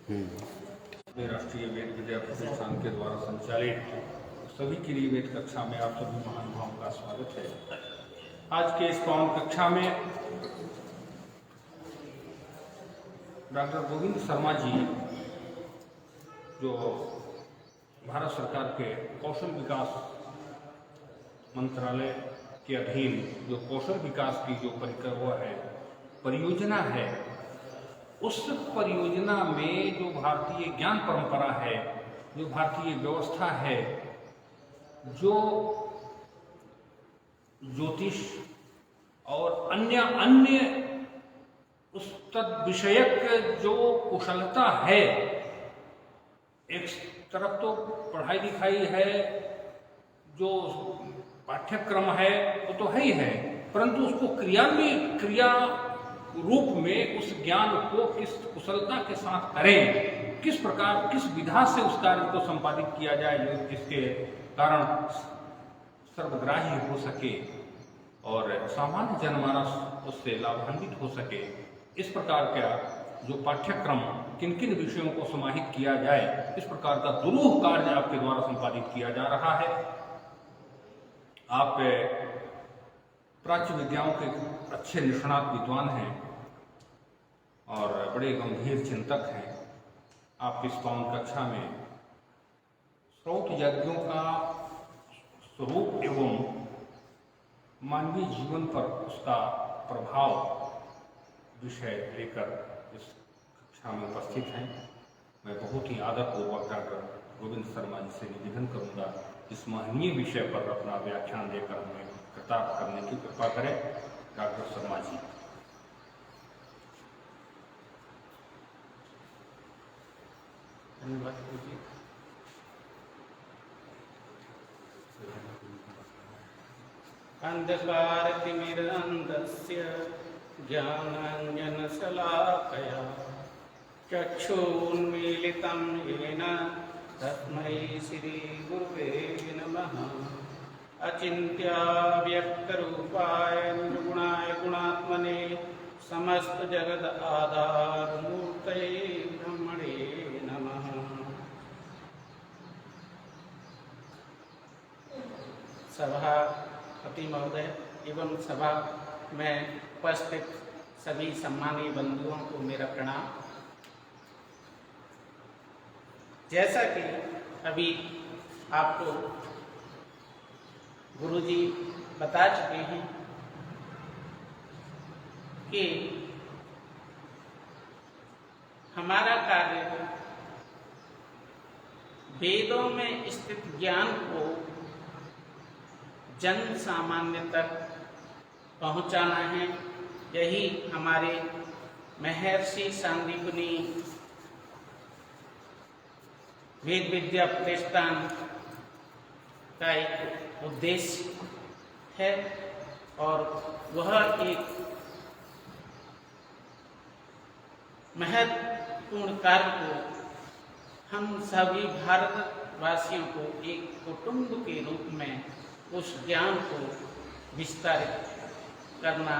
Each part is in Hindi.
राष्ट्रीय वेद विद्या प्रतिष्ठान के द्वारा संचालित सभी के लिए वेद कक्षा में आप सभी महानुभावों का स्वागत है। आज के इस पावन कक्षा में डॉक्टर गोविंद शर्मा जी, जो भारत सरकार के कौशल विकास मंत्रालय के अधीन जो कौशल विकास की जो परियोजना है, उस परियोजना में जो भारतीय ज्ञान परंपरा है, जो भारतीय व्यवस्था है, जो ज्योतिष और अन्य उस तद विषयक जो कुशलता है, एक तरफ तो पढ़ाई लिखाई है, जो पाठ्यक्रम है वो तो है ही है, परंतु उसको क्रिया रूप में उस ज्ञान को किस कुशलता के साथ करें, किस प्रकार किस विधा से उस कार्य को संपादित किया जाए जो जिसके कारण सर्वग्राही हो सके और सामान्य जनमानस उससे लाभान्वित हो सके। इस प्रकार का जो पाठ्यक्रम किन किन विषयों को समाहित किया जाए, इस प्रकार का दुरूह कार्य आपके द्वारा संपादित किया जा रहा है। आप प्राच्य विद्याओं के अच्छे निष्णात विद्वान हैं और बड़े गंभीर चिंतक हैं। आप इस पावन कक्षा में स्रोत यज्ञों का स्वरूप एवं मानवीय जीवन पर उसका प्रभाव विषय लेकर इस कक्षा में उपस्थित हैं। मैं बहुत ही आदरपूर्वक डॉक्टर गोविंद शर्मा जी से निवेदन करूंगा, इस महनीय विषय पर अपना व्याख्यान देकर हमें कृतार्थ करने की कृपा करें। डॉक्टर शर्मा जी। धन्यवाद। अंधकारतिमिरान्धस्य ज्ञानाञ्जनशलाकया चक्षुन्मीलितं येन तस्मै श्रीगुरुवे नमः। अचिन्त्याव्यक्तरूपाय निर्गुणाय गुणात्मने समस्त जगद आधारमूर्तये ब्रह्मणे नमः। सभापति महोदय एवं सभा में उपस्थित सभी सम्मानीय बंधुओं को मेरा प्रणाम। जैसा कि अभी आपको गुरुजी बता चुके हैं कि हमारा कार्य वेदों में स्थित ज्ञान को जन सामान्य तक पहुंचाना है। यही हमारे महर्षि सांदीपनि वेद विद्या प्रतिष्ठान का एक उद्देश्य है और वह एक महत्वपूर्ण कार्य को हम सभी भारतवासियों को एक कुटुंब के रूप में उस ज्ञान को विस्तारित करना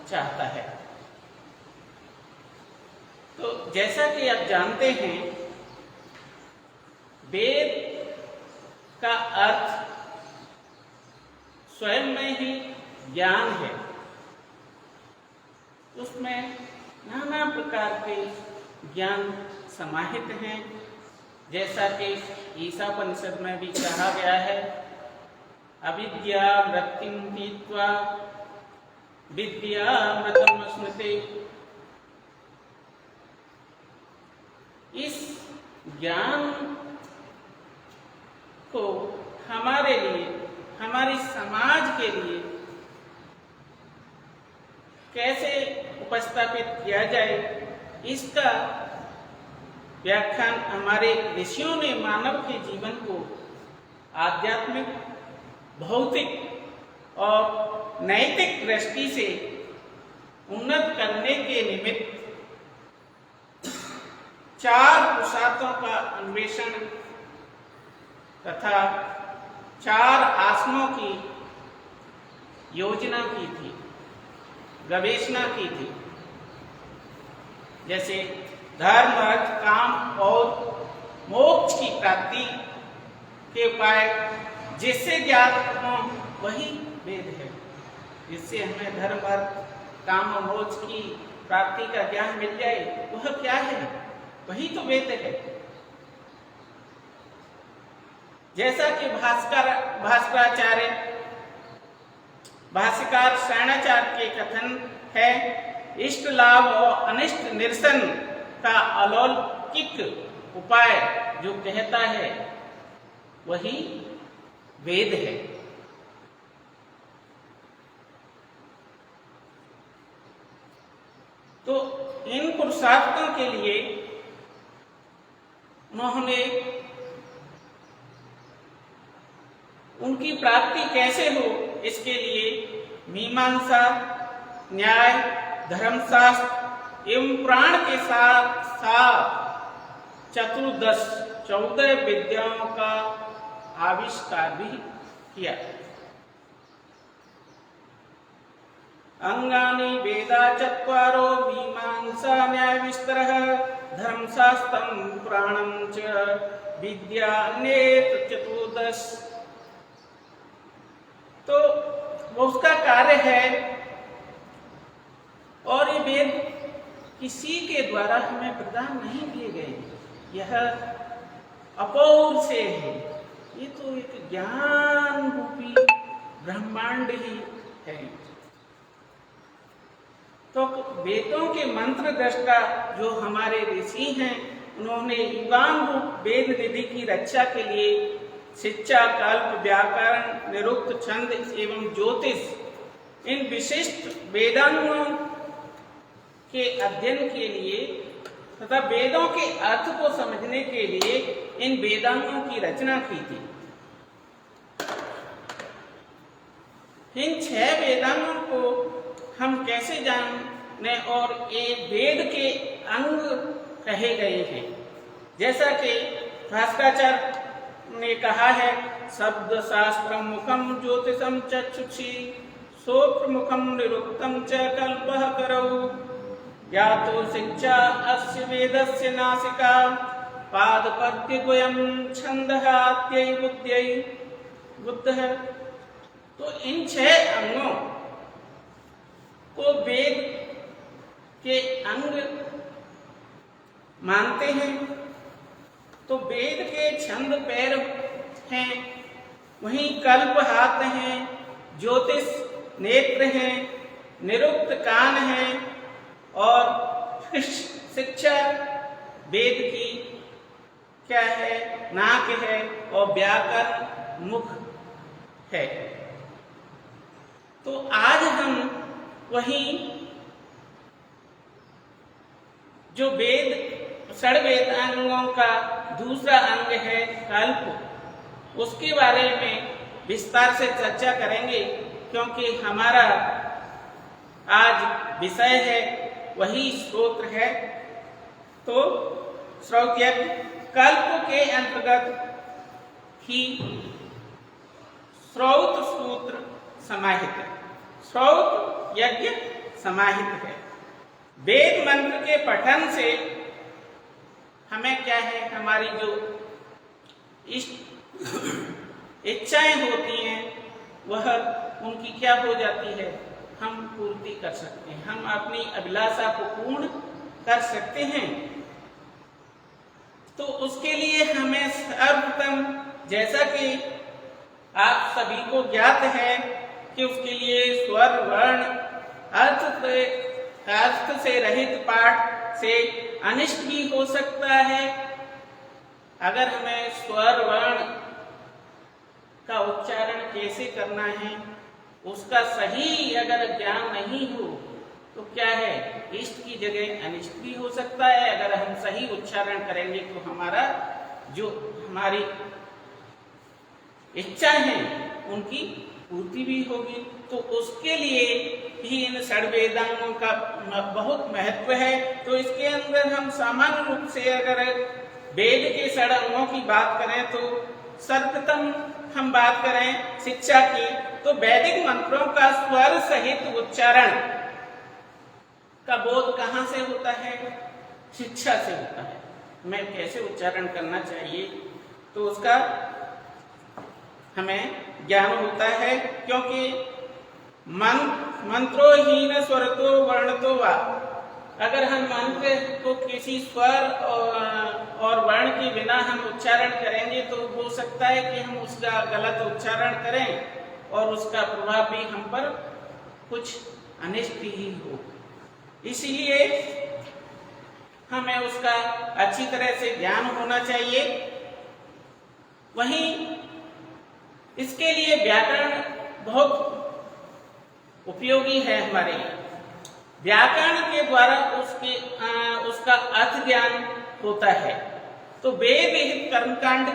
चाहता है। तो जैसा कि आप जानते हैं, वेद का अर्थ स्वयं में ही ज्ञान है। उसमें नाना प्रकार के ज्ञान समाहित हैं, जैसा कि ईसापनिषद में भी कहा गया है, अविद्या मृत्युं तीत्वा विद्यामृतमश्नुते। इस ज्ञान को हमारे लिए, हमारी समाज के लिए कैसे उपस्थापित किया जाए, इसका व्याख्यान हमारे ऋषियों ने मानव के जीवन को आध्यात्मिक, भौतिक और नैतिक दृष्टि से उन्नत करने के निमित्त 4 पुरुषार्थों का अन्वेषण तथा 4 आसनों की योजना की थी, गवेषणा की थी। जैसे धर्म, अर्थ, काम मोक्ष की प्राप्ति के उपाय जिससे ज्ञात हों वही वेद है। जिससे हमें धर्म अर्थ काम और मोक्ष की प्राप्ति का ज्ञान मिल जाए वह क्या है, वही तो वेद है। जैसा कि भाष्यकार शरणाचार्य के कथन है, इष्ट लाभ और अनिष्ट निरसन का अलौकिक उपाय जो कहता है वही वेद है। तो इन पुरुषार्थों के लिए उन्होंने उनकी प्राप्ति कैसे हो इसके लिए मीमांसा, न्याय, धर्मशास्त्र एवं पुराण के साथ साथ 14 विद्याओं का आविष्कार भी किया। अंगानि वेदा चत्वारो मीमांसा न्याय विस्तरः धर्मशास्त्रं पुराणं च विद्या अन्येत 14। तो वो उसका कार्य है और ये वेद किसी के द्वारा हमें प्रदान नहीं किए गए, यह अपौर से है। ये तो एक ज्ञान रूपी ब्रह्मांड ही है। तो वेदों के मंत्र दृष्टा जो हमारे ऋषि हैं उन्होंने युगान रूप वेद निधि की रक्षा के लिए शिक्षा, कल्प, व्याकरण, निरुक्त, छंद एवं ज्योतिष इन विशिष्ट वेदांगों के अध्ययन के लिए तथा वेदों के अर्थ को समझने के लिए इन वेदांगों की रचना की थी। इन 6 वेदांगों को हम कैसे जाने, और ये वेद के अंग कहे गए हैं। जैसा कि भास्कराचार्य ने कहा है, शब्द शास्त्र मुखम ज्योतिषम चक्षुषी सोप्र मुखम निरुक्तम च कल्पः करौ या तो शिक्षा अस्य वेदस्य नासिका पादपद्यद्वयम् छन्दहात्यै बुद्धः। तो इन 6 अंगों को वेद के अंग मानते हैं। तो वेद के छंद पैर हैं, वहीं कल्प हाथ हैं, ज्योतिष नेत्र हैं, निरुक्त कान हैं और शिक्षा वेद की क्या है, नाक है और व्याकरण मुख है। तो आज हम वहीं जो वेद षड्वेद अंगों का दूसरा अंग है कल्प, उसके बारे में विस्तार से चर्चा करेंगे, क्योंकि हमारा आज विषय है वही स्तोत्र है। तो श्रौत यज्ञ कल्प के अंतर्गत ही श्रौत सूत्र समाहित है, श्रौत यज्ञ समाहित है। वेद मंत्र के पठन से हमें क्या है, हमारी जो इच्छाएं होती हैं वह उनकी क्या हो जाती है, हम पूर्ति कर सकते हैं, हम अपनी अभिलाषा को पूर्ण कर सकते हैं। तो उसके लिए हमें सर्वप्रथम, जैसा कि आप सभी को ज्ञात है कि उसके लिए स्वर वर्ण अर्थ से रहित पाठ से अनिष्ट भी हो सकता है। अगर हमें स्वर वर्ण का उच्चारण कैसे करना है उसका सही अगर ज्ञान नहीं हो तो क्या है, इष्ट की जगह अनिष्ट भी हो सकता है। अगर हम सही उच्चारण करेंगे तो हमारा जो हमारी इच्छा है उनकी पूर्ति भी होगी। तो उसके लिए ही इन षड्वेदांगों का बहुत महत्व है। तो इसके अंदर हम सामान्य रूप से अगर वेद के षड अंगों की बात करें तो सर्वप्रथम हम बात करें शिक्षा की, तो वैदिक मंत्रों का स्वर सहित उच्चारण का बोध कहाँ से होता है, शिक्षा से होता है। में कैसे उच्चारण करना चाहिए, तो उसका हमें ज्ञान होता है। क्योंकि मंत्रोहीन स्वरतो वर्णतो वा, अगर हम मंत्र को किसी स्वर और वर्ण के बिना हम उच्चारण करेंगे तो हो सकता है कि हम उसका गलत उच्चारण करें और उसका प्रभाव भी हम पर कुछ अनिष्ट ही हो। इसलिए हमें उसका अच्छी तरह से ज्ञान होना चाहिए। वहीं इसके लिए व्याकरण बहुत उपयोगी है हमारे लिए। व्याकरण के द्वारा उसका अर्थ ज्ञान होता है। तो वेद विहित कर्मकांड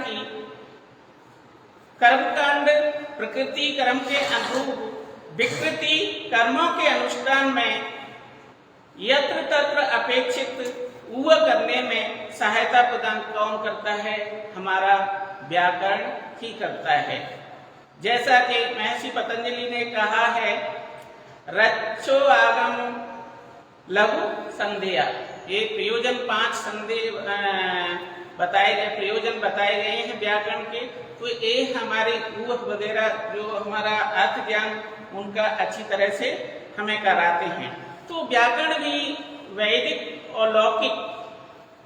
प्रकृति कर्म के अनुरूप विकृति कर्मों के अनुष्ठान में यत्र तत्र अपेक्षित ऊह करने में सहायता प्रदान कौन करता है? हमारा व्याकरण ही करता है। जैसा कि महर्षि पतंजलि ने कहा है, रच्चो आगम लघु संदेह, ये प्रयोजन 5 संदेह बताए गए, प्रयोजन बताए गए हैं व्याकरण के। तो ये हमारे ऊह वगैरह जो हमारा अर्थ ज्ञान उनका अच्छी तरह से हमें कराते हैं। तो व्याकरण भी वैदिक और लौकिक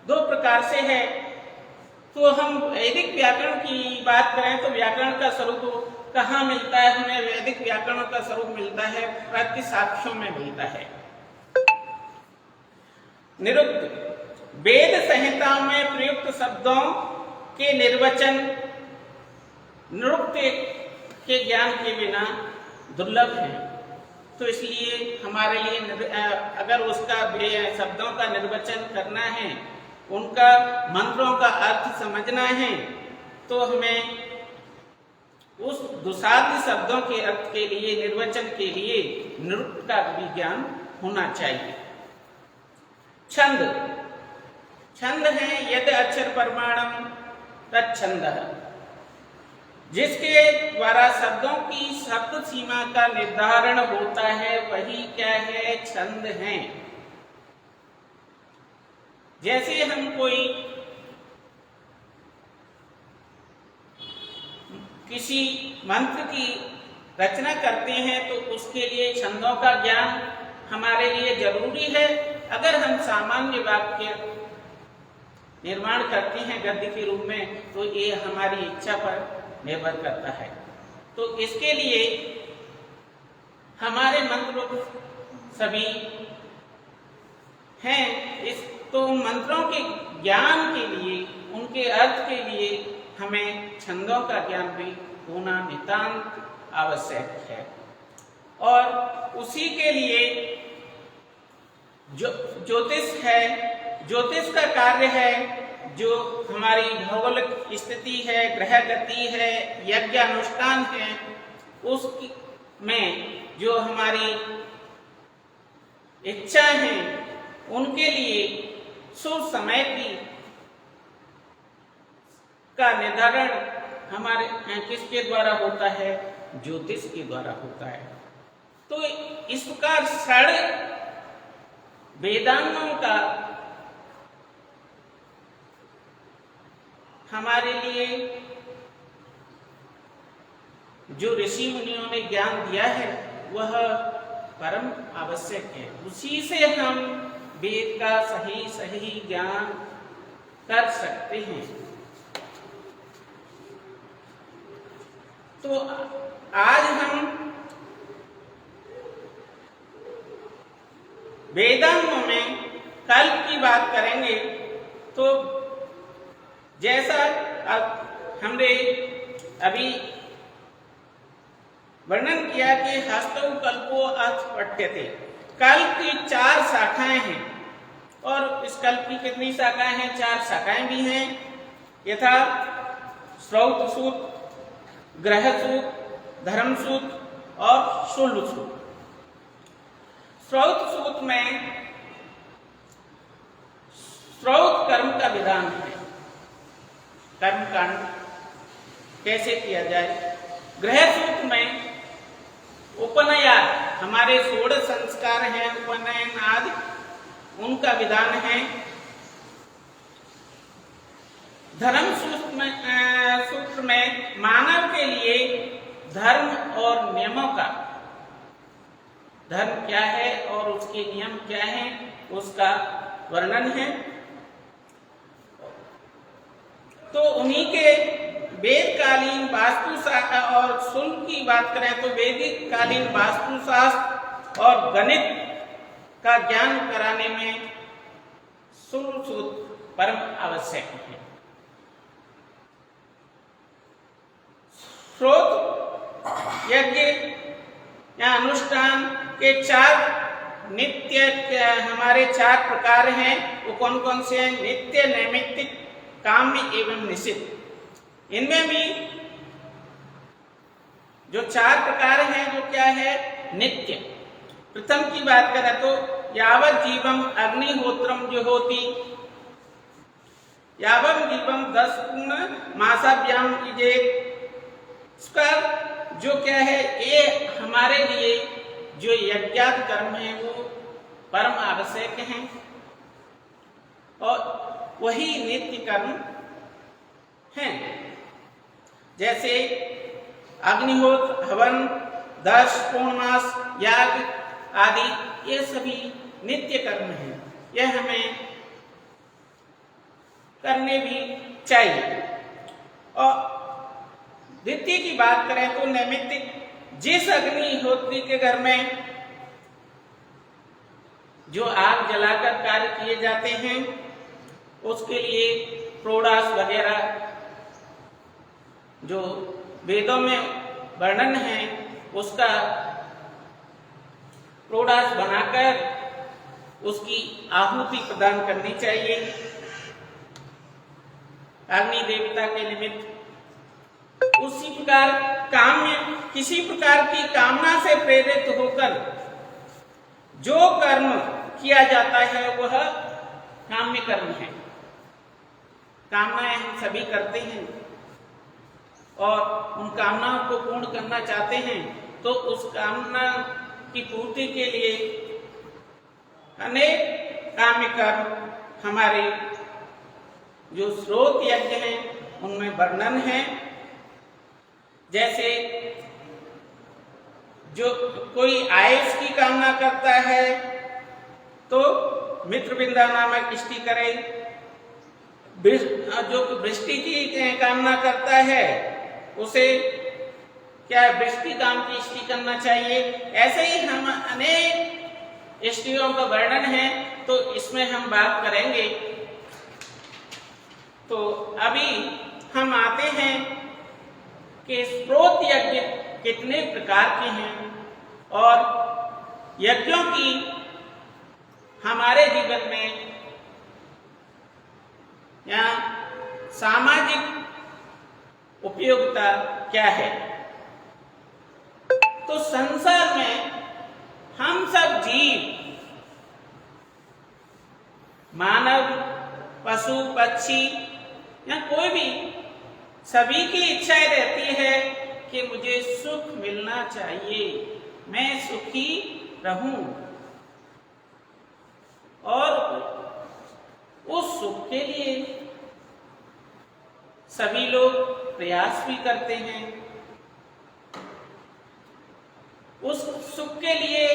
2 प्रकार से है। तो हम वैदिक व्याकरण की बात करें तो व्याकरण का स्वरूप कहाँ मिलता है? हमें वैदिक व्याकरण का स्वरूप मिलता है प्रतिसाक्ष्यों में मिलता है। निरुक्त वेद संहिताओं में प्रयुक्त शब्दों के निर्वचन निरुक्त के ज्ञान के बिना दुर्लभ है। तो इसलिए हमारे लिए अगर उसका शब्दों का निर्वचन करना है, उनका मंत्रों का अर्थ समझना है, तो हमें उस दुसाध्य शब्दों के अर्थ के लिए, निर्वचन के लिए निरुक्त का भी ज्ञान होना चाहिए। छंद, छंद है यद अक्षर परमाणम तच्छंदः, जिसके द्वारा शब्दों की शब्द सीमा का निर्धारण होता है, वही क्या है? छंद है। जैसे हम कोई किसी मंत्र की रचना करते हैं तो उसके लिए छंदों का ज्ञान हमारे लिए जरूरी है। अगर हम सामान्य वाक्य निर्माण करते हैं गद्य के रूप में, तो ये हमारी इच्छा पर निर्भर करता है। तो इसके लिए हमारे मंत्र सभी हैं। तो मंत्रों के ज्ञान के लिए, उनके अर्थ के लिए हमें छंदों का ज्ञान भी होना नितांत आवश्यक है। और उसी के लिए जो ज्योतिष है, ज्योतिष का कार्य है, जो हमारी भौगोलिक स्थिति है, ग्रह गति है, यज्ञ अनुष्ठान है, उसमें जो हमारी इच्छा है, उनके लिए शुभ समय का निर्धारण हमारे किसके द्वारा होता है? ज्योतिष के द्वारा होता है। तो इस प्रकार 6 वेदांगों का हमारे लिए जो ऋषि मुनियों ने ज्ञान दिया है वह परम आवश्यक है। उसी से हम वेद का सही ज्ञान कर सकते हैं। तो आज हम वेदांगों में कल्प की बात करेंगे। तो जैसा हमने अभी वर्णन किया कि हस्तौ कल्पो अर्थ पठ्यते, कल्प की 4 शाखाएं हैं। और इस कल्प की कितनी शाखाएं हैं? 4 शाखाएं भी हैं। यथा श्रौत सूत, ग्रह सूत, धर्म सूत और शूल सूत। श्रौत सूत में श्रौत कर्म का विधान है, कर्मकांड कैसे किया जाए। ग्रह सूत में उपनयन, हमारे 16 संस्कार हैं, उपनयन आदि उनका विधान है। धर्म सूत्र में मानव के लिए धर्म और नियमों का, धर्म क्या है और उसके नियम क्या हैं, उसका वर्णन है। तो उन्हीं के वेदकालीन वास्तुशास्त्र और शुल्क की बात करें तो वैदिक कालीन वास्तुशास्त्र और गणित का ज्ञान कराने में शुल्क सूत्र परम आवश्यक है। श्रोत यज्ञ या अनुष्ठान के 4 नित्य हमारे 4 प्रकार हैं। वो कौन कौन से हैं? नित्य, नैमित्तिक, काम्य एवं निषिद्ध। इनमें भी जो 4 प्रकार हैं वो क्या है? नित्य। प्रथम की बात करें तो यावत जीवम अग्निहोत्रम जुहोति, यावम जीवम 10 पूर्ण मासाभ्याम कीजिए। इसका जो क्या है, ये हमारे लिए जो यज्ञात कर्म है वो परम आवश्यक हैं और वही नित्य कर्म हैं। जैसे अग्निहोत्र, हवन, 10 पूर्णमास, याग आदि, ये सभी नित्य कर्म हैं। यह हमें करने भी चाहिए। और द्वितीय की बात करें तो नैमित्तिक, जिस अग्निहोत्री के घर में जो आग जलाकर कार्य किए जाते हैं उसके लिए प्रोडास वगैरह जो वेदों में वर्णन है उसका प्रोडास बनाकर उसकी आहुति प्रदान करनी चाहिए अग्नि देवता के निमित्त। उसी प्रकार काम्य, किसी प्रकार की कामना से प्रेरित होकर जो कर्म किया जाता है वह काम्य कर्म है। कामनाएं हम सभी करते हैं और उन कामनाओं को पूर्ण करना चाहते हैं, तो उस कामना की पूर्ति के लिए अनेक काम्य कर्म हमारे जो स्रोत यज्ञ हैं उनमें वर्णन है। जैसे जो कोई आयुष की कामना करता है तो मित्रविंदा नामक इष्टि करे, जो वृष्टि की कामना करता है उसे क्या वृष्टि काम की इष्टि करना चाहिए। ऐसे ही हम अनेक इष्टियों का वर्णन है, तो इसमें हम बात करेंगे। तो अभी हम आते हैं कि स्रोत यज्ञ कितने प्रकार के हैं और यज्ञों की हमारे जीवन में या सामाजिक उपयोगिता क्या है। तो संसार में हम सब जीव, मानव, पशु, पक्षी या कोई भी, सभी की इच्छाएं रहती है कि मुझे सुख मिलना चाहिए, मैं सुखी रहूं और उस सुख के लिए सभी लोग प्रयास भी करते हैं। उस सुख के लिए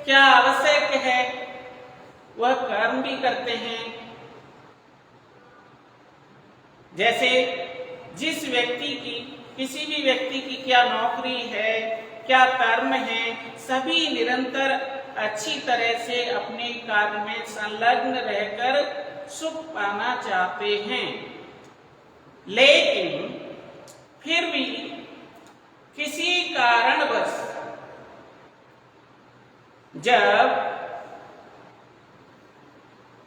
क्या आवश्यक है वह कर्म भी करते हैं। जैसे जिस व्यक्ति की, किसी भी व्यक्ति की क्या नौकरी है, क्या कर्म है, सभी निरंतर अच्छी तरह से अपने कार्य में संलग्न रहकर सुख पाना चाहते हैं, लेकिन फिर भी किसी कारणवश जब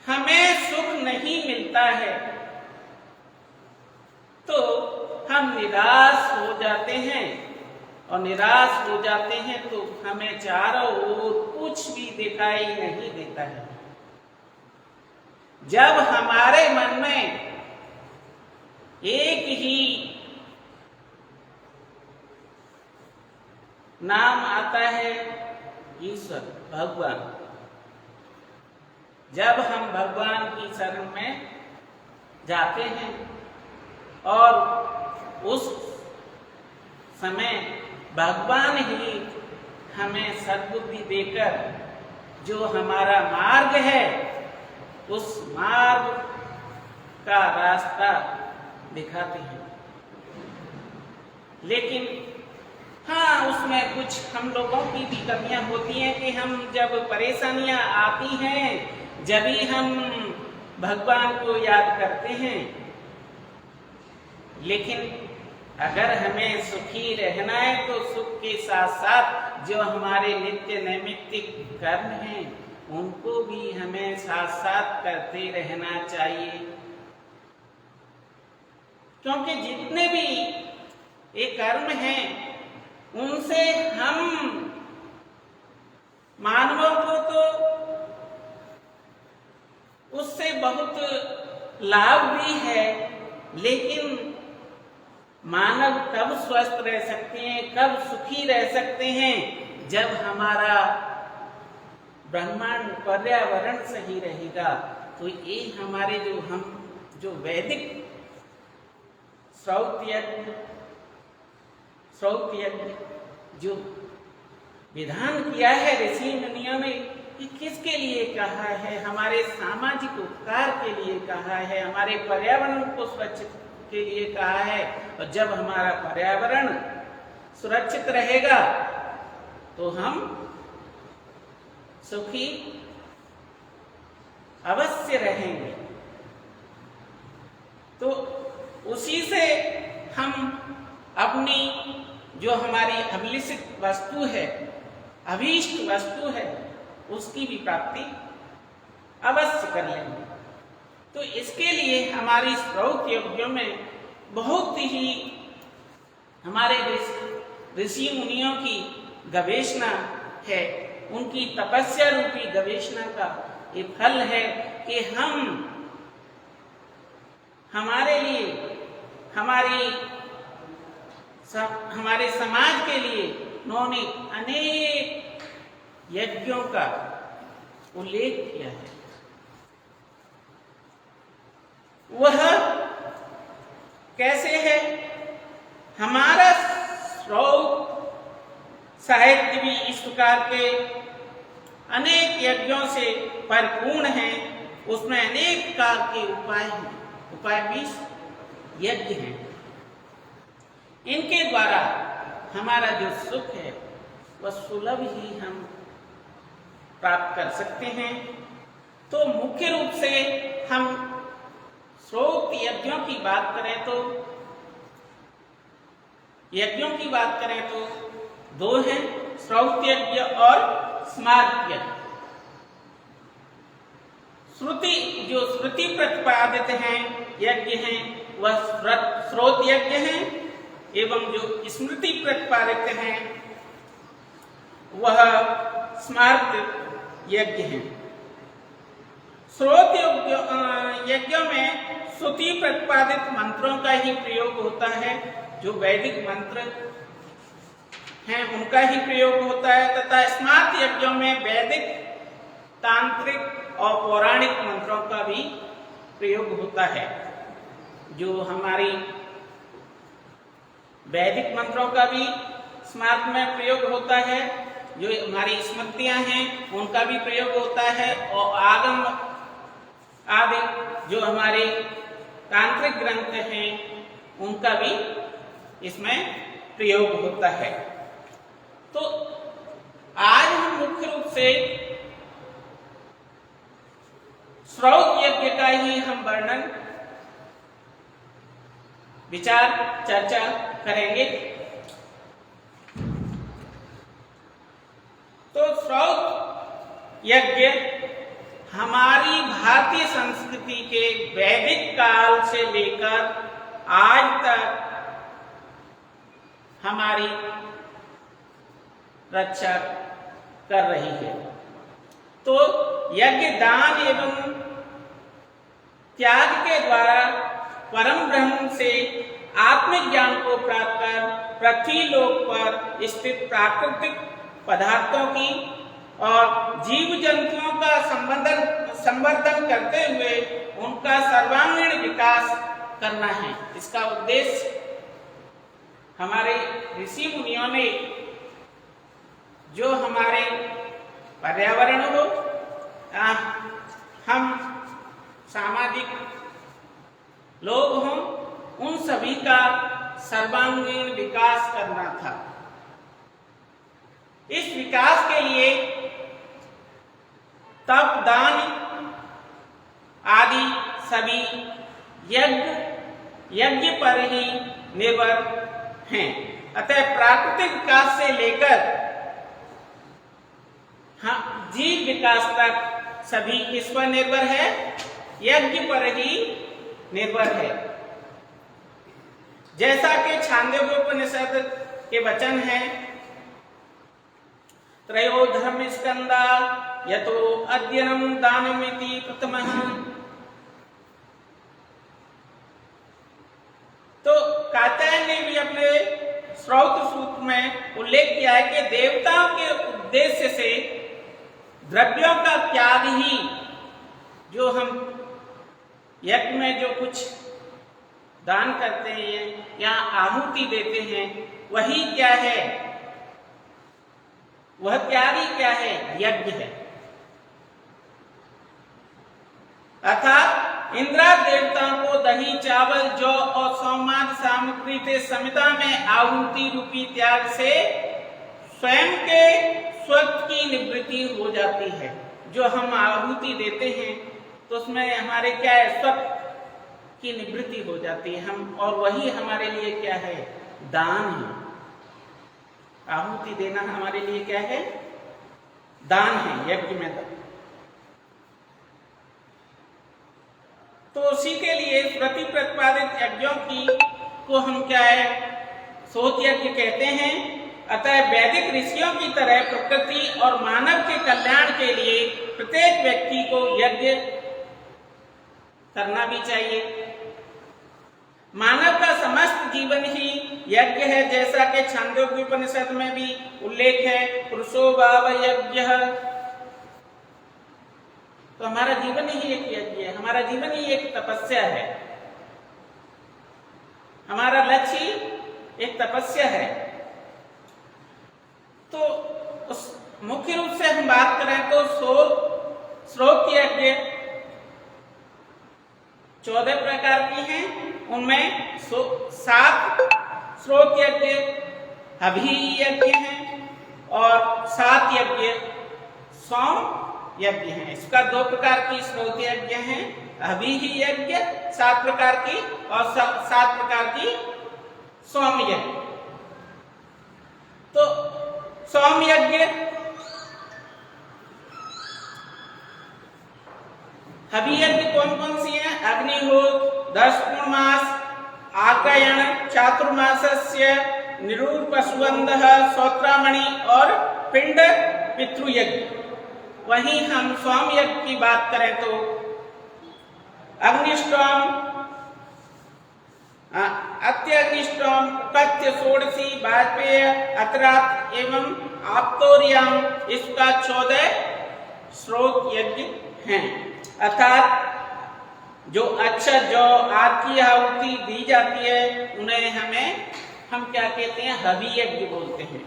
हमें सुख नहीं मिलता है तो हम निराश हो जाते हैं, और निराश हो जाते हैं तो हमें चारों ओर कुछ भी दिखाई नहीं देता है। जब हमारे मन में एक ही नाम आता है, ईश्वर, भगवान, जब हम भगवान की शरण में जाते हैं और उस समय भगवान ही हमें सद्बुद्धि देकर जो हमारा मार्ग है उस मार्ग का रास्ता दिखाते हैं। लेकिन हाँ, उसमें कुछ हम लोगों की भी कमियां होती हैं कि हम जब परेशानियां आती हैं जब ही हम भगवान को याद करते हैं। लेकिन अगर हमें सुखी रहना है तो सुख के साथ साथ जो हमारे नित्य नैमित्तिक कर्म हैं उनको भी हमें साथ साथ करते रहना चाहिए, क्योंकक्योंकि जितने भी ये कर्म हैं उनसे हम मानवों को तो उससे बहुत लाभ भी है, लेकिन मानव कब स्वस्थ रह सकते हैं, कब सुखी रह सकते हैं, जब हमारा ब्रह्मांड पर्यावरण सही रहेगा। तो ये हमारे जो वैदिक श्रौत यज्ञ जो विधान किया है ऋषि मुनियों ने, कि किसके लिए कहा है, हमारे सामाजिक उपकार के लिए कहा है, हमारे पर्यावरण को सुरक्षित के लिए कहा है। और जब हमारा पर्यावरण सुरक्षित रहेगा तो हम सुखी अवश्य रहेंगे। तो उसी से हम अपनी जो हमारी अभिलषित वस्तु है, अभीष्ट वस्तु है, उसकी भी प्राप्ति अवश्य कर लेंगे। तो इसके लिए हमारी श्रौत यज्ञों में बहुत ही हमारे ऋषि मुनियों की गवेषणा है, उनकी तपस्या रूपी गवेषणा का ये फल है कि हमारे लिए, हमारे समाज के लिए उन्होंने अनेक यज्ञों का उल्लेख किया है। वह कैसे है? हमारा श्रौत साहित्य भी इस प्रकार के अनेक यज्ञों से परिपूर्ण है। उसमें अनेक प्रकार के उपाय हैं, उपाय 20 यज्ञ हैं। इनके द्वारा हमारा जो सुख है वह सुलभ ही हम प्राप्त कर सकते हैं। तो मुख्य रूप से हम श्रौत यज्ञों की बात करें तो दो हैं, श्रौत यज्ञ और स्मार्त यज्ञ। श्रुति प्रतिपादित हैं यज्ञ हैं वह श्रौत यज्ञ हैं, एवं जो स्मृति प्रतिपादित हैं वह स्मार्त यज्ञ हैं। श्रौत यज्ञों में श्रुति प्रतिपादित मंत्रों का ही प्रयोग होता है, जो वैदिक मंत्र हैं उनका ही प्रयोग होता है, तथा स्मार्त यज्ञों में वैदिक, तांत्रिक और पौराणिक मंत्रों का भी प्रयोग होता है। जो हमारी वैदिक मंत्रों का भी स्मार्त में प्रयोग होता है, जो हमारी स्मृतियां हैं उनका भी प्रयोग होता है, और आगम आदि जो हमारे तांत्रिक ग्रंथ हैं उनका भी इसमें प्रयोग होता है। तो आज हम मुख्य रूप से श्रौत यज्ञ का ही हम वर्णन, विचार, चर्चा करेंगे। तो श्रौत यज्ञ हमारी भारतीय संस्कृति के वैदिक काल से लेकर आज तक हमारी रक्षा कर रही है। तो यज्ञ दान एवं त्याग के द्वारा परम ब्रह्म से आत्मज्ञान को प्राप्त कर पृथ्वी लोक पर स्थित प्राकृतिक पदार्थों की और जीव जंतुओं का संवर्धन करते हुए उनका सर्वांगीण विकास करना है। इसका उद्देश्य हमारे ऋषि मुनियों ने जो हमारे पर्यावरण हो, हम सामाजिक लोग हों, उन सभी का सर्वांगीण विकास करना था। इस विकास के लिए तप, दान आदि सभी यज्ञ पर ही निर्भर हैं। अतः प्राकृतिक विकास से लेकर जीव विकास तक सभी किस पर निर्भर है? यज्ञ पर ही निर्भर है। जैसा कि छांदोग्योपनिषद के वचन हैं, त्रयो धर्म स्कंदा यतो अध्ययनम दानमिति प्रथमः। तो कात्यायन ने भी अपने श्रौत सूत्र में उल्लेख किया है कि देवताओं के उद्देश्य से द्रव्यों का त्याग ही, जो हम यज्ञ में जो कुछ दान करते हैं या आहुति देते हैं, वही क्या है? वह त्याग ही क्या है? यज्ञ है। अर्थात इंद्रा देवताओं को दही, चावल, जौ और सौमाद सामग्री के समिता में आहुति रूपी त्याग से स्वयं के स्वत्व की निवृत्ति हो जाती है। जो हम आहुति देते हैं तो उसमें हमारे क्या है? स्वत्व की निवृत्ति हो जाती है हम, और वही हमारे लिए क्या है? दान है। आहुति देना हमारे लिए क्या है? दान है, यज्ञ में दान। तो उसी के लिए प्रति प्रतिपादित यज्ञों को हम क्या है? सोत यज्ञ कहते हैं। अतः वैदिक ऋषियों की तरह प्रकृति और मानव के कल्याण के लिए प्रत्येक व्यक्ति को यज्ञ करना भी चाहिए। मानव का समस्त जीवन ही यज्ञ है, जैसा कि छांदोग्योपनिषद में भी उल्लेख है, पुरुषो भाव यज्ञ। तो हमारा जीवन ही एक यज्ञ है, हमारा जीवन ही एक तपस्या है, हमारा लक्ष्य एक तपस्या है। तो उस मुख्य रूप से हम बात करें तो श्रोत यज्ञ 14 प्रकार की हैं। उनमें 7 श्रोत यज्ञ अभी यज्ञ हैं और 7 यज्ञ सौम यज्ञ हैं। इसका 2 प्रकार की श्रोत यज्ञ हैं, अभी ही यज्ञ 7 प्रकार की और 7 प्रकार की सौम यज्ञ। तो सौम यज्ञ हवि यज्ञ कौन कौन सी हैं? अग्निहोत्र, 10 पूर्णमास, आग्रयण, चातुर्मासस्य, निरूपसुगंधः, श्रोत्रामणि और पिंड पितृयज्ञ। वहीं हम सौम यज्ञ की बात करें तो अग्निष्टोम, अत्यग्निष्टोम, उपत्य, षोडशी, वाजपेय, अतरात एवं आप्तोर्याम, इसका 14 श्रोत यज्ञ हैं। अर्थात जो अक्षत, जौ आदि की आहुति दी जाती है उन्हें हम क्या कहते हैं? हवि यज्ञ बोलते हैं।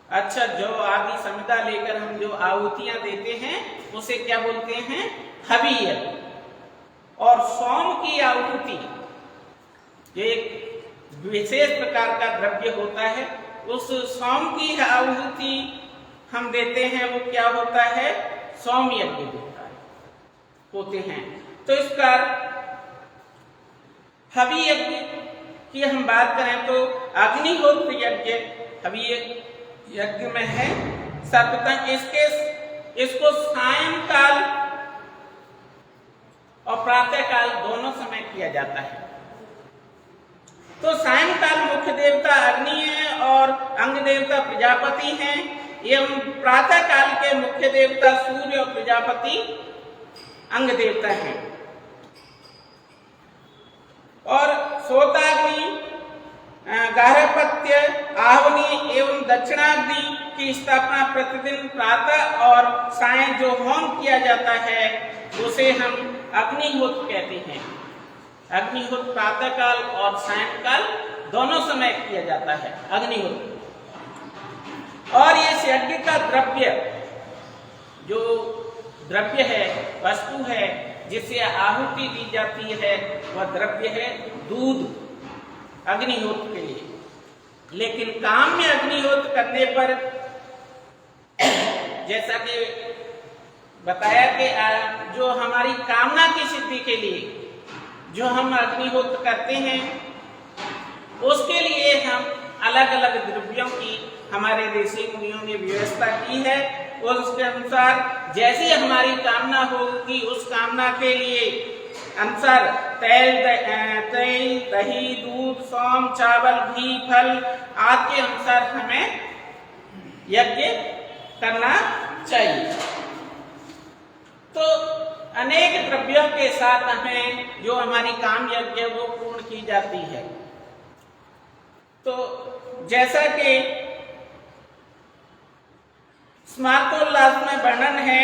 अक्षत, जौ आदि समिता लेकर हम जो आहुतियां देते हैं उसे क्या बोलते हैं? हवि यज्ञ। और सौम की आहुति जो एक विशेष प्रकार का द्रव्य होता है, उस सौम की आहुति हम देते हैं, वो क्या होता है? सौम यज्ञ होते हैं। तो इसका हवि यज्ञ की हम बात करें तो अग्निहोत्र यज्ञ हवि यज्ञ में है। सर्वप्रथम इसको सायंकाल और प्रातःकाल दोनों समय किया जाता है। तो सायंकाल मुख्य देवता अग्नि है और अंग देवता प्रजापति हैं, एवं प्रातःकाल के मुख्य देवता सूर्य और प्रजापति अंग देवता हैं। और सोताग्नि, गार्हपत्य, आहवनी एवं दक्षिणाग्नि की स्थापना प्रतिदिन प्रातः और सायं जो होम किया जाता है उसे हम अग्निहोत्र कहते हैं। अग्निहोत्र प्रातः काल और सायंकाल दोनों समय किया जाता है अग्निहोत्र। और इस यज्ञ का द्रव्य, जो द्रव्य है, वस्तु है जिससे आहुति दी जाती है, वह द्रव्य है दूध अग्निहोत्र के लिए। लेकिन काम में अग्निहोत्र करने पर जैसा कि बताया कि जो हमारी कामना की सिद्धि के लिए जो हम अग्निहोत्र करते हैं, उसके लिए हम अलग अलग द्रव्यों की हमारे ऋषि मुनियों ने व्यवस्था की है। और उसके अनुसार जैसी हमारी कामना होगी, उस कामना के लिए अनुसार तेल, दही, दूध, सोम, चावल, घी, फल आदि के अनुसार हमें यज्ञ करना चाहिए। तो अनेक द्रव्यों के साथ हमें जो हमारी काम यज्ञ वो पूर्ण की जाती है। तो जैसा कि स्मार्तोल्लास में वर्णन है,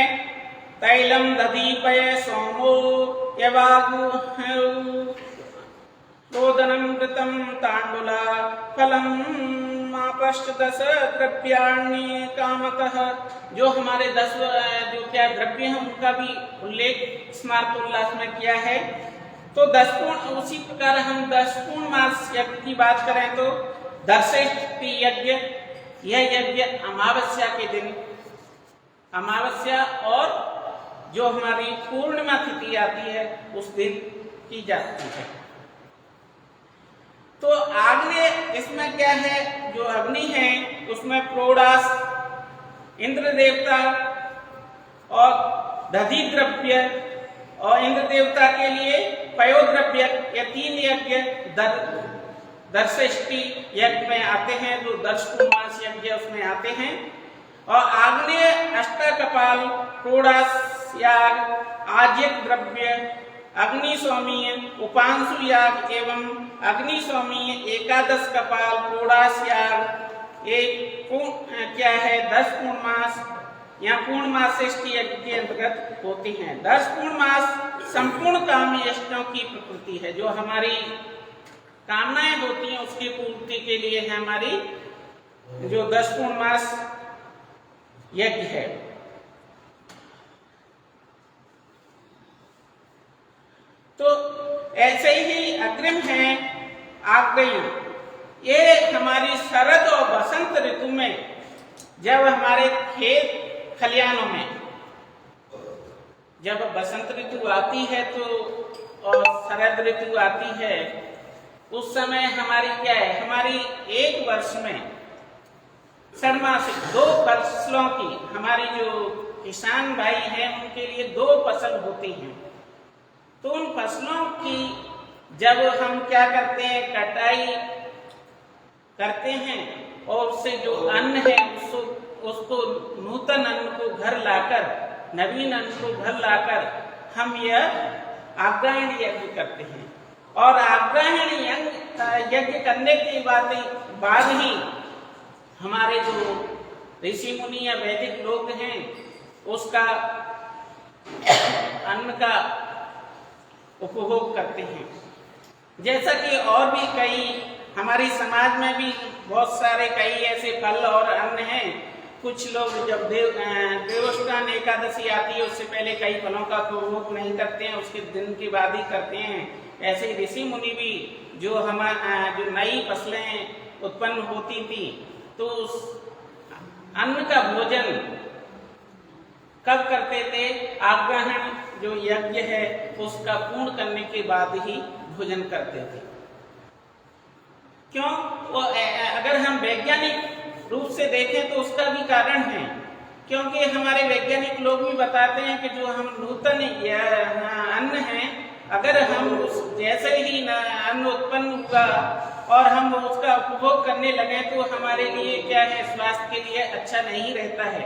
तैलम दधीपय सोमो यवागु रोदनम कृतम तांडुला फलम मापष्टदश द्रव्याणि कामतः। जो हमारे 10 जो क्या द्रव्य हैं उनका भी उल्लेख स्मार्तोल्लास में किया है। तो 10 पूर्ण, उसी प्रकार हम 10 पूर्ण मास यज्ञ की बात करें तो दर्शेष्टि यज्ञ, यह यज्ञ अमावस्या के दिन, अमावस्या और जो हमारी पूर्णिमा तिथि आती है उस दिन की जाती है। तो आग्नेय इसमें क्या है, जो अग्नि है उसमें प्रोडास इंद्र देवता और दधि द्रव्य, और इंद्र देवता के लिए पयोद्रव्य, ये 3 यज्ञ दर्शेष्टि यज्ञ में आते हैं, जो 10 पूर्णमास यज्ञ उसमें आते हैं। और आग्नेय अष्टकपाल, प्रोडास याग, आज्यक द्रव्य, अग्निस्वामीय उपांशु याग एवं अग्निस्वामीय एकादश कपाल प्रोडास याग, एक क्या है 10 पूर्णमास या पूर्णमास श्रेष्ठी यज्ञ के अंतर्गत होती हैं। 10 पूर्णमास संपूर्ण काम यज्ञों की प्रकृति है। जो हमारी कामनाएं होती हैं उसकी पूर्ति के लिए है हमारी जो 10 पूर्णमास यज्ञ है। तो ऐसे ही अग्रिम है आग्नेय। ये हमारी शरद और बसंत ऋतु में, जब हमारे खेत खलियानों में जब बसंत ऋतु आती है तो और शरद ऋतु आती है, उस समय हमारी क्या है, हमारी एक वर्ष में षण्मासिक 2 फसलों की, हमारी जो किसान भाई हैं उनके लिए 2 फसल होती हैं। तो उन फसलों की जब हम क्या करते हैं, कटाई करते हैं और उससे जो अन्न है उसको नूतन अन्न को घर लाकर, नवीन अन्न को घर लाकर हम यह आग्रायण यज्ञ करते हैं। और आग्रायण यज्ञ करने के बाद ही हमारे जो ऋषि मुनि या वैदिक लोग हैं उसका अन्न का उपभोग करते हैं। जैसा कि और भी कई हमारी समाज में भी बहुत सारे कई ऐसे फल और अन्न हैं। कुछ लोग जब देवोत्थान एकादशी आती है उससे पहले कई फलों का उपभोग नहीं करते हैं, उसके दिन के बाद ही करते हैं। ऐसे ऋषि मुनि भी जो जो नई फसलें उत्पन्न होती थी तो उस अन्न का भोजन कब करते थे, आग्रहण जो यज्ञ है उसका पूर्ण करने के बाद ही भोजन करते थे। क्यों? वो अगर हम वैज्ञानिक रूप से देखें तो उसका भी कारण है, क्योंकि हमारे वैज्ञानिक लोग भी बताते हैं कि जो हम नूतन अन्न है, अगर हम उस जैसे ही अन्न उत्पन्न हुआ और हम उसका उपभोग करने लगे तो हमारे लिए क्या है, स्वास्थ्य के लिए अच्छा नहीं रहता है।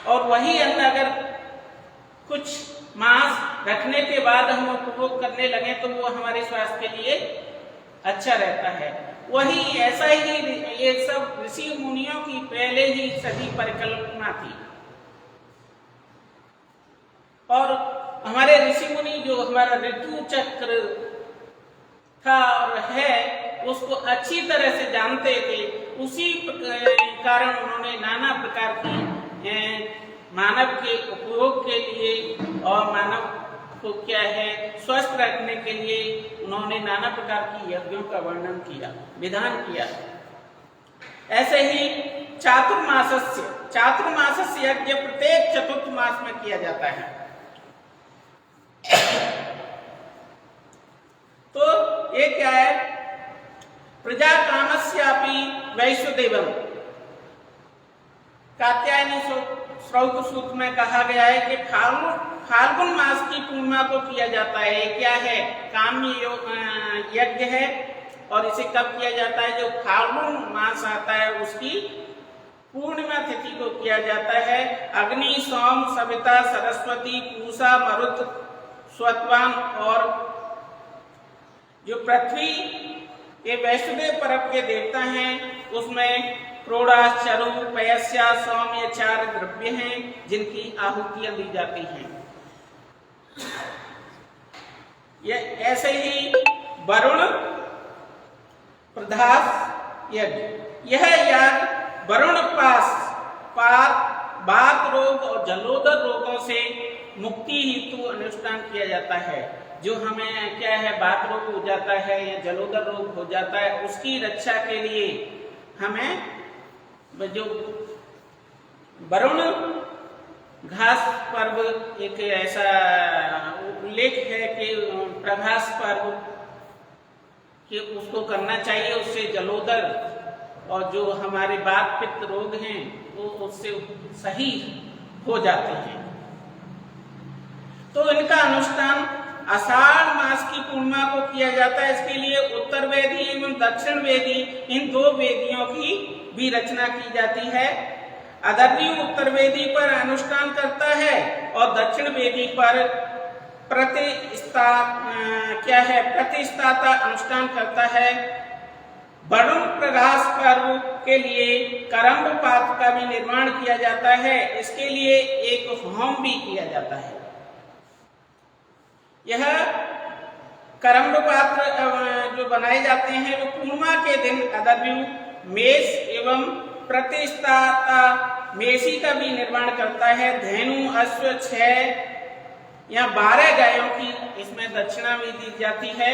और वही अन्न अगर कुछ मास रखने के बाद हम उपभोग करने लगे तो वो हमारे स्वास्थ्य के लिए अच्छा रहता है। वही ऐसा ही ये सब ऋषि मुनियों की पहले ही सभी परिकल्पना थी। और हमारे ऋषि मुनि जो हमारा ऋतु चक्र था और है उसको अच्छी तरह से जानते थे। उसी कारण उन्होंने नाना प्रकार की मानव के उपयोग के लिए और मानव को क्या है स्वस्थ रखने के लिए उन्होंने नाना प्रकार की यज्ञों का वर्णन किया, विधान किया। ऐसे ही चातुर्मास्य यज्ञ प्रत्येक चतुर्थ मास में किया जाता है। तो ये क्या है, प्रजा कामस्यापि वैश्वदेवम, कात्यायनी श्रौत सूत्र में कहा गया है कि फाल्गुन मास की पूर्णिमा को किया जाता है। क्या है, काम्य यज्ञ है और इसे कब किया जाता है, जो फाल्गुन मास आता है उसकी पूर्णिमा तिथि को किया जाता है। अग्नि, सोम, सविता, सरस्वती, पूषा, मरुत, स्वत्वान और जो पृथ्वी के वैष्णदेव पर्व के देवता हैं उसमें क्रोड़ा, चरु, पयस्या, सोम ये 4 द्रव्य हैं जिनकी आहुतियां दी जाती हैं। ये ऐसे ही वरुण प्रधास यज्ञ, यह यज्ञ वरुण बात रोग और जलोदर रोगों से मुक्ति हेतु अनुष्ठान किया जाता है। जो हमें क्या है बात रोग हो जाता है या जलोदर रोग हो जाता है उसकी रक्षा के लिए हमें जो वरुण घास पर्व एक ऐसा उल्लेख है कि प्रभास पर्व कि उसको करना चाहिए, उससे जलोदर और जो हमारे वात पित्त रोग हैं वो उससे सही हो जाते हैं। तो इनका अनुष्ठान आषाढ़ मास की पूर्णिमा को किया जाता है। इसके लिए उत्तर वेदी एवं दक्षिण वेदी इन 2 वेदियों की भी रचना की जाती है। अदर्वी उत्तर वेदी पर अनुष्ठान करता है और दक्षिण वेदी पर प्रतिष्ठाता अनुष्ठान करता है। वरुण प्रभास पर्व के लिए करम्ब पात्र का भी निर्माण किया जाता है। इसके लिए एक होम भी किया जाता है। यह करम्ब पात्र जो बनाए जाते हैं वो पूर्णिमा के दिन अदर्वी मेष एवं प्रतिष्ठाता मेषी का भी निर्माण करता है। धेनु, अश्व 6 या 12 गायों की इसमें दक्षिणा भी दी जाती है।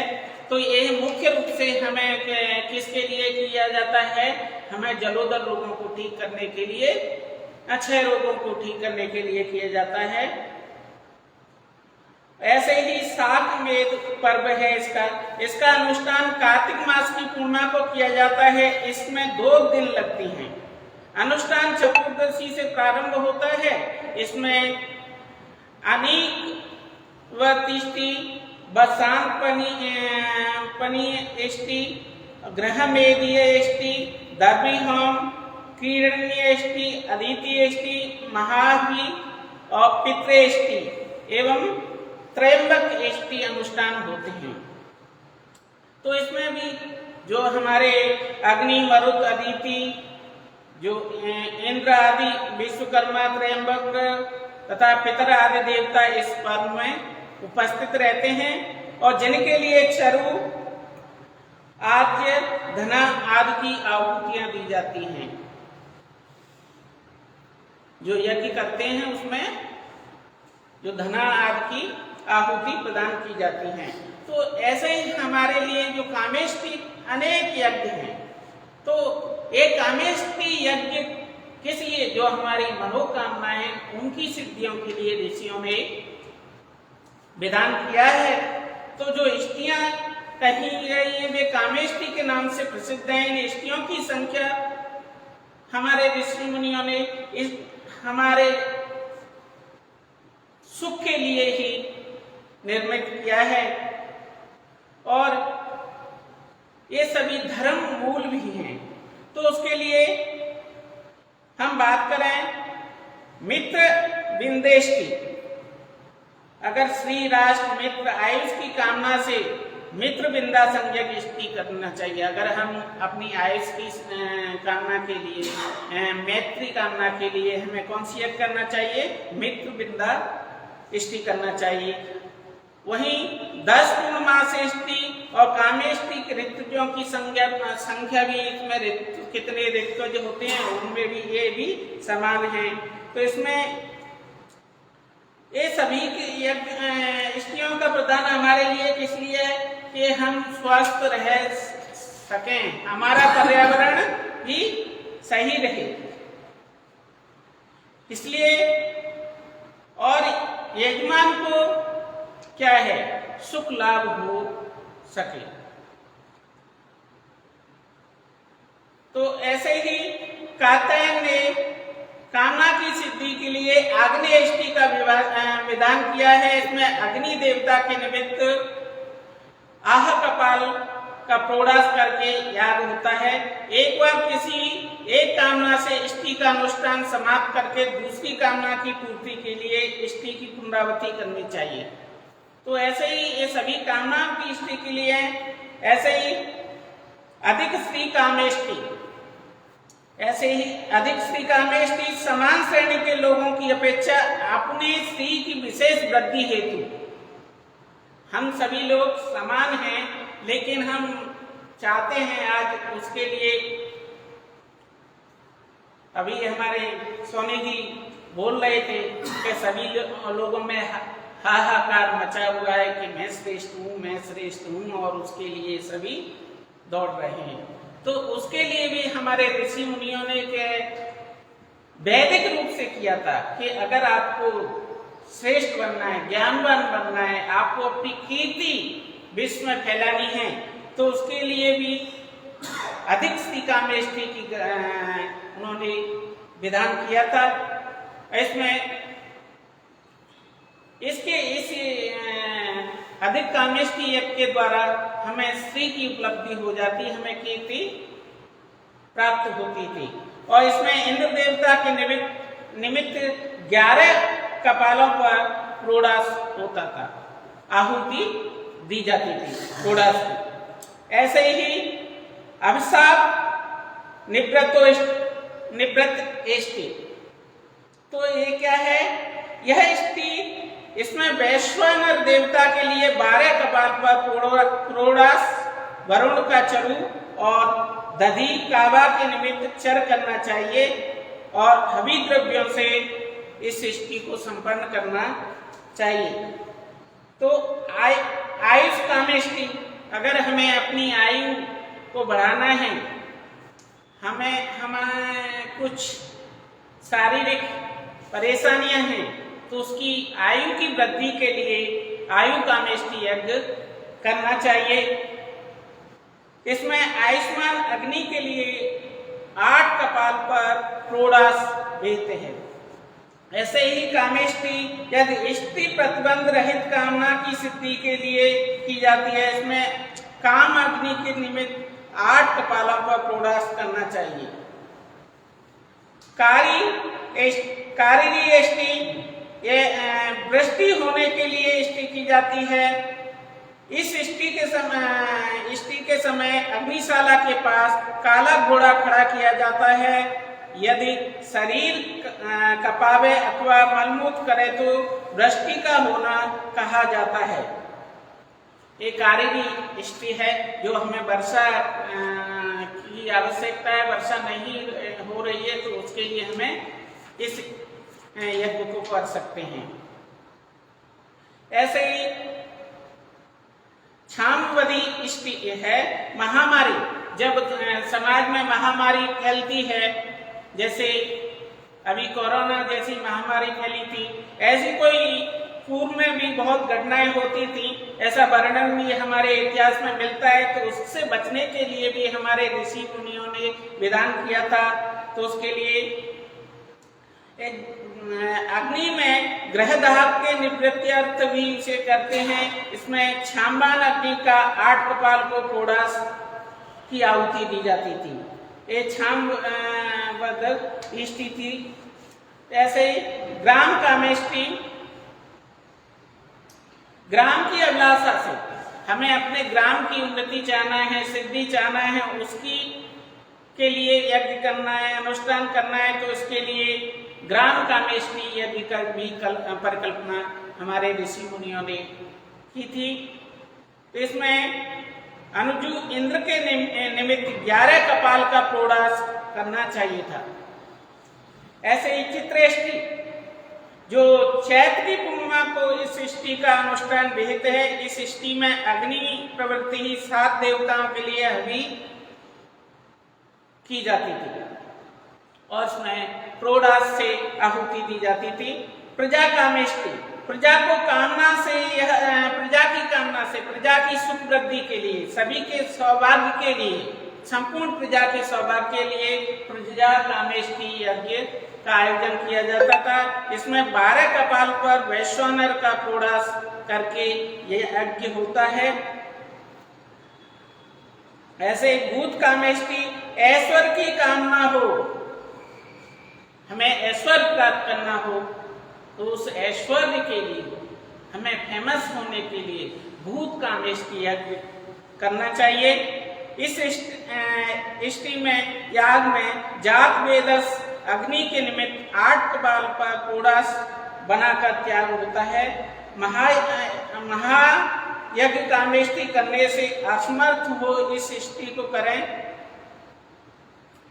तो ये मुख्य रूप से हमें किसके लिए किया जाता है, हमें जलोदर रोगों को ठीक करने के लिए, अक्षय रोगों को ठीक करने के लिए किया जाता है। ऐसे ही शाकमेध पर्व है इसका अनुष्ठान कार्तिक मास की पूर्णिमा को किया जाता है। इसमें 2 दिन लगती हैं। अनुष्ठान चतुर्दशी से प्रारंभ होता है। इसमें अनीक व तिष्टि, बसांत पनी, ग्रहमेदीय एष्टि, दर्भी होम, कीर्णीयेष्टि, अदितियेष्टि, महाभि और पितृष्टि एवं त्रयंबक एष्टि अनुष्ठान होते हैं। तो इसमें भी जो हमारे अग्नि, मरुत, अदिति, जो इंद्र आदि, विश्वकर्मा, त्रयंबक तथा पितर आदि देवता इस पर्व में उपस्थित रहते हैं और जिनके लिए चरु, आज्य, धना आदि की आहुतियां दी जाती हैं। जो यज्ञ करते हैं उसमें जो धना आदि की आहुति प्रदान की जाती हैं। तो ऐसे ही हमारे लिए जो कामेष्टि अनेक यज्ञ हैं। तो एक कामेष्टि यज्ञ किस लिए, जो हमारी मनोकामनाएं उनकी सिद्धियों के लिए ऋषियों ने विधान किया है। तो जो इष्टियां कही गई है वे कामेष्टि के नाम से प्रसिद्ध हैं। इन इष्टियों की संख्या हमारे ऋषि मुनियों ने इस हमारे सुख के लिए ही निर्मित किया है और ये सभी धर्म मूल भी हैं। तो उसके लिए हम बात करें मित्र विंदेष्टि। अगर श्री राष्ट्र मित्र आयुष की कामना से मित्र विंदा संज्ञक इष्टि करना चाहिए। अगर हम अपनी आयुष की कामना के लिए, मैत्री कामना के लिए हमें कौन सी यज्ञ करना चाहिए, मित्र विंदा इष्टि करना चाहिए। वहीं 10 पूर्णमास इष्टि और कामेष्टि के ऋतुजों की संख्या भी इसमें कितने ऋतुज होते हैं उनमें भी ये भी समान है। तो इसमें ये सभी इष्टियों का प्रदान हमारे लिए किस लिए है कि हम स्वस्थ रह सकें, हमारा पर्यावरण भी सही रहे इसलिए, और यजमान को क्या है सुख लाभ हो सके। तो ऐसे ही कात्यायन ने कामना की सिद्धि के लिए आग्नेय इष्टि का विधान किया है। इसमें अग्नि देवता के निमित्त आह कपाल का प्रोडास करके याग होता है। एक बार किसी एक कामना से इष्टि का अनुष्ठान समाप्त करके दूसरी कामना की पूर्ति के लिए इष्टि की पुनरावृत्ति करनी चाहिए। तो ऐसे ही ये सभी कामनाओं की इष्टि के लिए ऐसे ही अधिक स्त्री कामेष्टि, ऐसे ही अधिक स्त्री कामेष्टि समान श्रेणी के लोगों की अपेक्षा अपने स्त्री की विशेष वृद्धि हेतु, हम सभी लोग समान हैं लेकिन हम चाहते हैं आज उसके लिए, अभी हमारे सोनी जी बोल रहे थे कि सभी लोगों में हाहाकार मचा हुआ है कि मैं श्रेष्ठ हूँ और उसके लिए सभी दौड़ रहे हैं। तो उसके लिए भी हमारे ऋषि मुनियों ने वैदिक रूप से किया था कि अगर आपको श्रेष्ठ बनना है, ज्ञानवान बनना है, आपको अपनी कीर्ति विश्व में फैलानी है, तो उसके लिए भी अधिक स्त्री कामेष्टि की उन्होंने विधान किया था। इसमें इसके इस अधिक कामेष्टि यज्ञ के द्वारा हमें स्त्री की उपलब्धि हो जाती, हमें कीर्ति प्राप्त होती थी। और इसमें इंद्र देवता के निमित्त 11 कपालों पर प्रोडास होता था, आहुति दी जाती थी प्रोडास की। ऐसे ही अभिशाप निवृत्त इष्टि, तो ये क्या है, यह इष्टि इसमें वैश्वानर देवता के लिए 12 कपाल पर प्रोडास, वरुण का चरु और दधी काबा के निमित्त चर करना चाहिए और हवि द्रव्यों से इस इष्टि को संपन्न करना चाहिए। तो आयुष कामेष्टि, अगर हमें अपनी आयु को बढ़ाना है, हमें कुछ शारीरिक परेशानियां हैं, तो उसकी आयु की वृद्धि के लिए आयु कामेष्टि यज्ञ करना चाहिए। इसमें आयुष्मान अग्नि के लिए 8 कपाल पर प्रोडास भेजते हैं। ऐसे ही कामेष्टि यदि इष्टि प्रतिबंध रहित कामना की सिद्धि के लिए की जाती है, इसमें काम अग्नि के निमित्त 8 कपालों पर प्रोडास करना चाहिए। कारी इष्टि ये वृष्टि होने के लिए इष्टि की जाती है। इस इष्टि के समय अग्निशाला के पास काला घोड़ा खड़ा किया जाता है। यदि शरीर कपावे अथवा मलमूत्र करे तो वृष्टि का होना कहा जाता है। ये कारिणी इष्टि है जो हमें वर्षा की आवश्यकता है, वर्षा नहीं हो रही है तो उसके लिए हमें इस यज्ञ को कर सकते हैं। ऐसे ही क्षामवदी इष्टि है महामारी, जब समाज में महामारी फैलती है, जैसे अभी कोरोना जैसी महामारी फैली थी, ऐसी कोई पूर्व में भी बहुत घटनाएं होती थी, ऐसा वर्णन भी हमारे इतिहास में मिलता है। तो उससे बचने के लिए भी हमारे ऋषि मुनियों ने विधान किया था। तो उसके लिए अग्नि में ग्रहदाह के निवृत्त्यर्थ भी इसे करते हैं। इसमें क्षामवान अग्नि का 8 कपाल को प्रोडास की आहुति दी जाती थी। ये क्षामवद इष्टि थी। ऐसे ही ग्राम कामेष्टि, ग्राम की अभिलाषा से हमें अपने ग्राम की उन्नति चाहना है, सिद्धि चाहना है, उसकी के लिए यज्ञ करना है, अनुष्ठान करना है, तो इसके लिए ग्राम कामेष्टि यज्ञ की परिकल्पना हमारे ऋषि मुनियों ने की थी। तो इसमें अनुजु इंद्र के निमित्त 11 कपाल का प्रोडास करना चाहिए था। ऐसे ही चित्रेष्टि, जो चैत्री पूर्णिमा को इस सृष्टि का अनुष्ठान विहित है। इस सृष्टि में अग्नि प्रवृत्ति ही 7 देवताओं के लिए हवि की जाती थी और उसमें प्रोडास से आहुति दी जाती थी। प्रजा कामेष्टि, प्रजा को कामना से, यह प्रजा की कामना से, प्रजा की सुख वृद्धि के लिए, सभी के सौभाग्य के लिए, संपूर्ण प्रजा के सौभाग्य के लिए प्रजा कामेष्टि यज्ञ का आयोजन किया जाता था। इसमें 12 कपाल पर वैश्वानर का प्रोडास करके यह यज्ञ होता है। ऐसे भूत कामेष्टि, ऐश्वर्य की कामना हो, हमें ऐश्वर्य प्राप्त करना हो, तो उस ऐश्वर्य के लिए, हमें फेमस होने के लिए भूत कामेष्टि यज्ञ करना चाहिए। इस इष्टि में, याग में जात वेदस अग्नि के निमित्त 8 कपाल पर प्रोडास बनाकर त्याग होता है। महा यज्ञ कामेष्टि करने से असमर्थ हो इस सृष्टि को करें।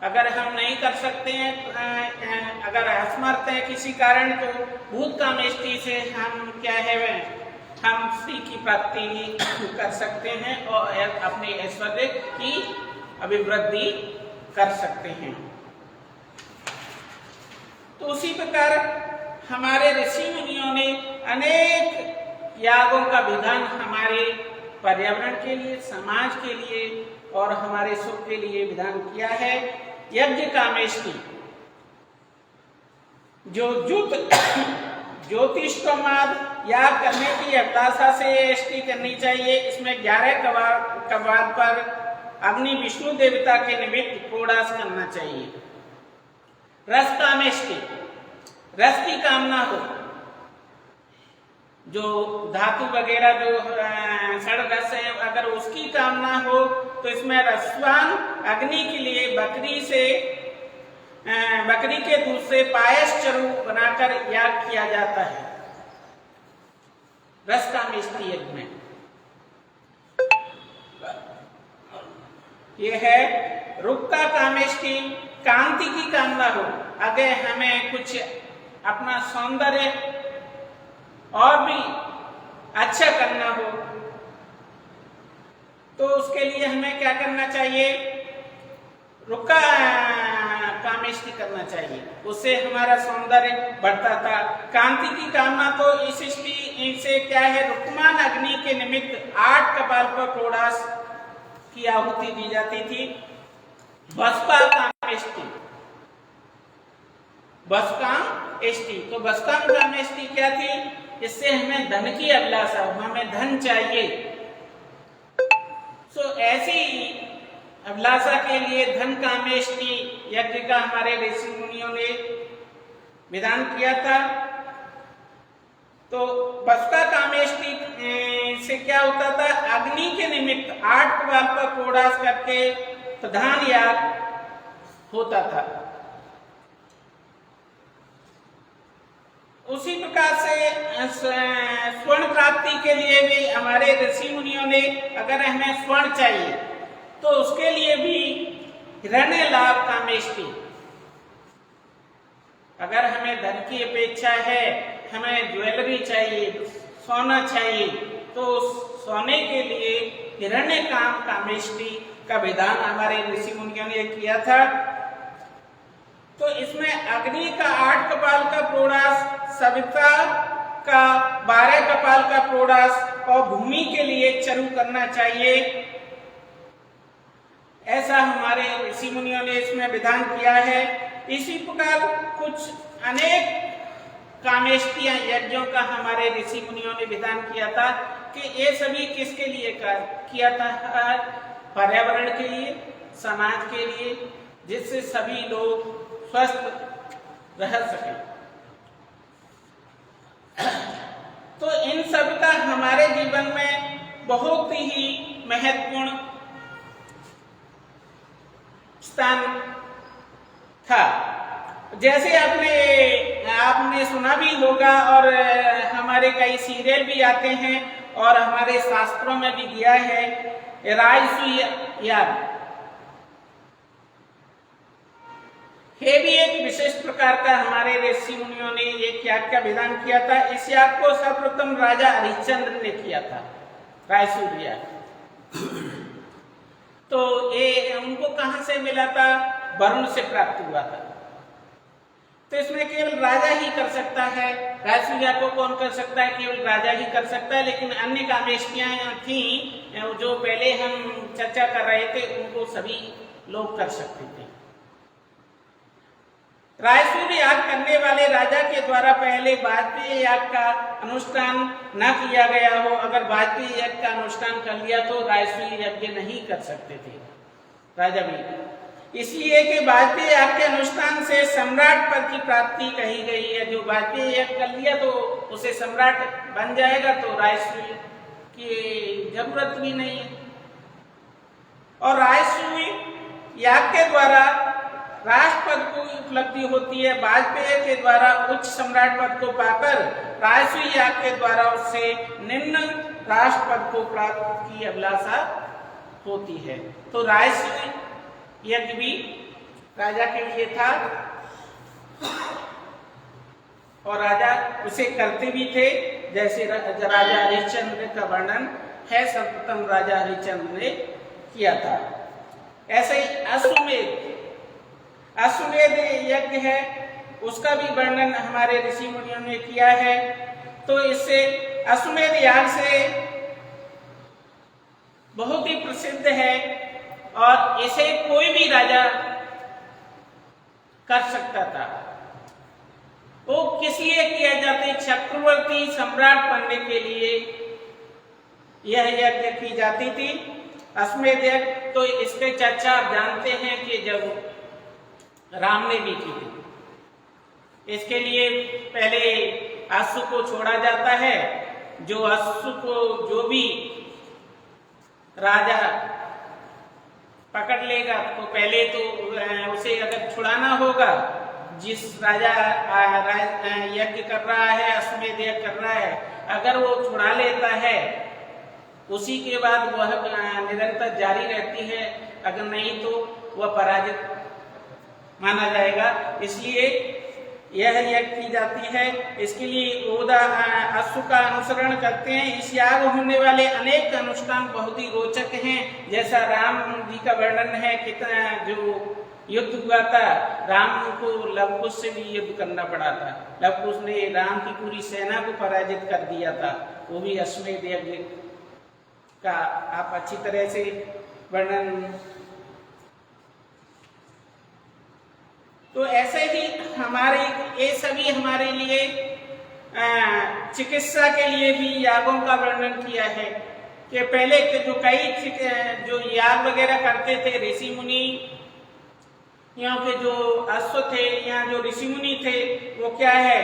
अगर हम नहीं कर सकते हैं, अगर असमर्थ है किसी कारण, तो भूत कामेष्टि से हम क्या है, हम श्री की प्राप्ति कर सकते हैं और अपने ऐश्वर्य की अभिवृद्धि कर सकते हैं। तो उसी प्रकार हमारे ऋषि मुनियों ने अनेक यागों का विधान हमारे पर्यावरण के लिए, समाज के लिए और हमारे सुख के लिए विधान किया है। यज्ञ कामेष्टि, जो ज्योतिष्ठोमाद याग करने की अभिलाषा से यष्टि करनी चाहिए। इसमें 11 कपाल पर अग्नि विष्णु देवता के निमित्त प्रोडास करना चाहिए। रस कामेष्टि, रस की कामना हो, जो धातु वगैरह जो षड रस है, अगर उसकी कामना हो तो इसमें रसवान अग्नि के लिए बकरी के दूध से पायस चरु बनाकर याग किया जाता है रस कामेष्टि यज्ञ में। यह है रुक्का कामेष्टि, कांति की कामना हो, अगर हमें कुछ अपना सौंदर्य और भी अच्छा करना हो तो उसके लिए हमें क्या करना चाहिए, रुक्का कामेष्टि करना चाहिए, उससे हमारा सौंदर्य बढ़ता था। कांति की कामना तो इसे क्या है, रुक्मान अग्नि के निमित्त 8 कपाल पर प्रोडास की आहुति दी जाती थी। बसपा कामेष्टि, बसकाम एष्टि, तो बसकाम कामेष्टि क्या थी, इससे हमें धन की अभिलाषा हो, हमें धन चाहिए। सो ऐसी अभिलाषा के लिए धन कामेष्टि यज्ञ का हमारे ऋषि मुनियों ने विधान किया था। तो बसका कामेष्टि से क्या होता था, अग्नि के निमित्त 8 कपाल पर प्रोडास करके प्रधान याग होता था। उसी प्रकार से स्वर्ण प्राप्ति के लिए भी हमारे ऋषि मुनियों ने, अगर हमें स्वर्ण चाहिए तो उसके लिए भी हिरण्य लाभ कामेष्टि, अगर हमें धन की अपेक्षा है, हमें ज्वेलरी चाहिए, सोना चाहिए, तो सोने के लिए हिरण्य काम कामेष्टि का विधान हमारे ऋषि मुनियों ने किया था। तो इसमें अग्नि का 8 कपाल का प्रोडास, सविता का 12 कपाल का प्रोडास और भूमि के लिए चरु करना चाहिए। ऐसा हमारे ऋषि मुनियों ने इसमें विधान किया है। इसी प्रकार कुछ अनेक कामेष्टियां यज्ञों का हमारे ऋषि मुनियों ने विधान किया था कि ये सभी किसके लिए किया था, पर्यावरण के लिए, समाज के लिए, जिससे सभी लोग स्वस्थ रह सके। तो इन सब का हमारे जीवन में बहुत ही महत्वपूर्ण स्थान था। जैसे आपने आपने सुना भी होगा और हमारे कई सीरियल भी आते हैं और हमारे शास्त्रों में भी दिया है, राजसूय याग ये भी एक विशेष प्रकार का हमारे ऋषि मुनियों ने एक याग का विधान किया था। इस याग को सर्वप्रथम राजा हरिश्चंद्र ने किया था, राजसूय याग। तो ये उनको कहां से मिला था? वरुण से प्राप्त हुआ था। तो इसमें केवल राजा ही कर सकता है। राजसूय याग को कौन कर सकता है? केवल राजा ही कर सकता है। लेकिन अन्य कामेष्टियां थी जो पहले हम चर्चा कर रहे थे, उनको सभी लोग कर सकते थे। राजसूय याग करने वाले राजा के द्वारा पहले वाजपेयी याग का अनुष्ठान न किया गया हो। अगर वाजपेयी याग का अनुष्ठान कर लिया तो राजसूय यज्ञ नहीं कर सकते थे राजा भी, इसलिए कि वाजपेयी याग के अनुष्ठान से सम्राट पद की प्राप्ति कही गई है। जो वाजपेयी याग कर लिया तो उसे सम्राट बन जाएगा, तो राजसूय की जरूरत भी नहीं है। और राजसूय याग के द्वारा राष्ट्रपद को उपलब्धि होती है। वाजपेयी के द्वारा उच्च सम्राट पद को पाकर राजसूय याग के द्वारा उससे निम्न राष्ट्रपद को प्राप्त की अभिलाषा होती है। तो राजसूय यज्ञ भी राजा के लिए था और राजा उसे करते भी थे, जैसे राजा हरिश्चंद्र का वर्णन है, सर्वप्रथम राजा हरिश्चंद्र ने किया था। ऐसे ही अश्वमेध यज्ञ है, उसका भी वर्णन हमारे ऋषि मुनियों ने किया है। तो इससे अश्वमेध याग से बहुत ही प्रसिद्ध है और इसे कोई भी राजा कर सकता था। वो किस लिए किया जाता? चक्रवर्ती सम्राट बनने के लिए यह यज्ञ की जाती थी, अश्वमेध यज्ञ। तो इसके चर्चा आप जानते हैं कि जब राम ने भी की थी। इसके लिए पहले अश्व को छोड़ा जाता है। जो अश्व को जो भी राजा पकड़ लेगा, तो पहले तो उसे अगर छुड़ाना होगा, जिस राजा यज्ञ कर रहा है, अश्वमेध यज्ञ कर रहा है, अगर वो छुड़ा लेता है, उसी के बाद वह निरंतर जारी रहती है। अगर नहीं तो वह पराजित माना जाएगा। इसलिए यह यज्ञ की जाती है। इसके लिए अश्व का अनुसरण करते हैं। इस याग होने वाले अनेक अनुष्ठान बहुत ही रोचक हैं। जैसा राम जी का वर्णन है, कितना जो युद्ध हुआ था, राम को लवकुश से भी युद्ध करना पड़ा था। लवकुश ने राम की पूरी सेना को पराजित कर दिया था। वो भी अश्वमेध यज्ञ का आप अच्छी तरह से वर्णन। तो ऐसे ही हमारे ये सभी हमारे लिए चिकित्सा के लिए भी यागों का वर्णन किया है कि पहले के जो कई जो याग वगैरह करते थे ऋषि मुनि, यहाँ के जो अश्व थे, यहाँ जो ऋषि मुनि थे, वो क्या है,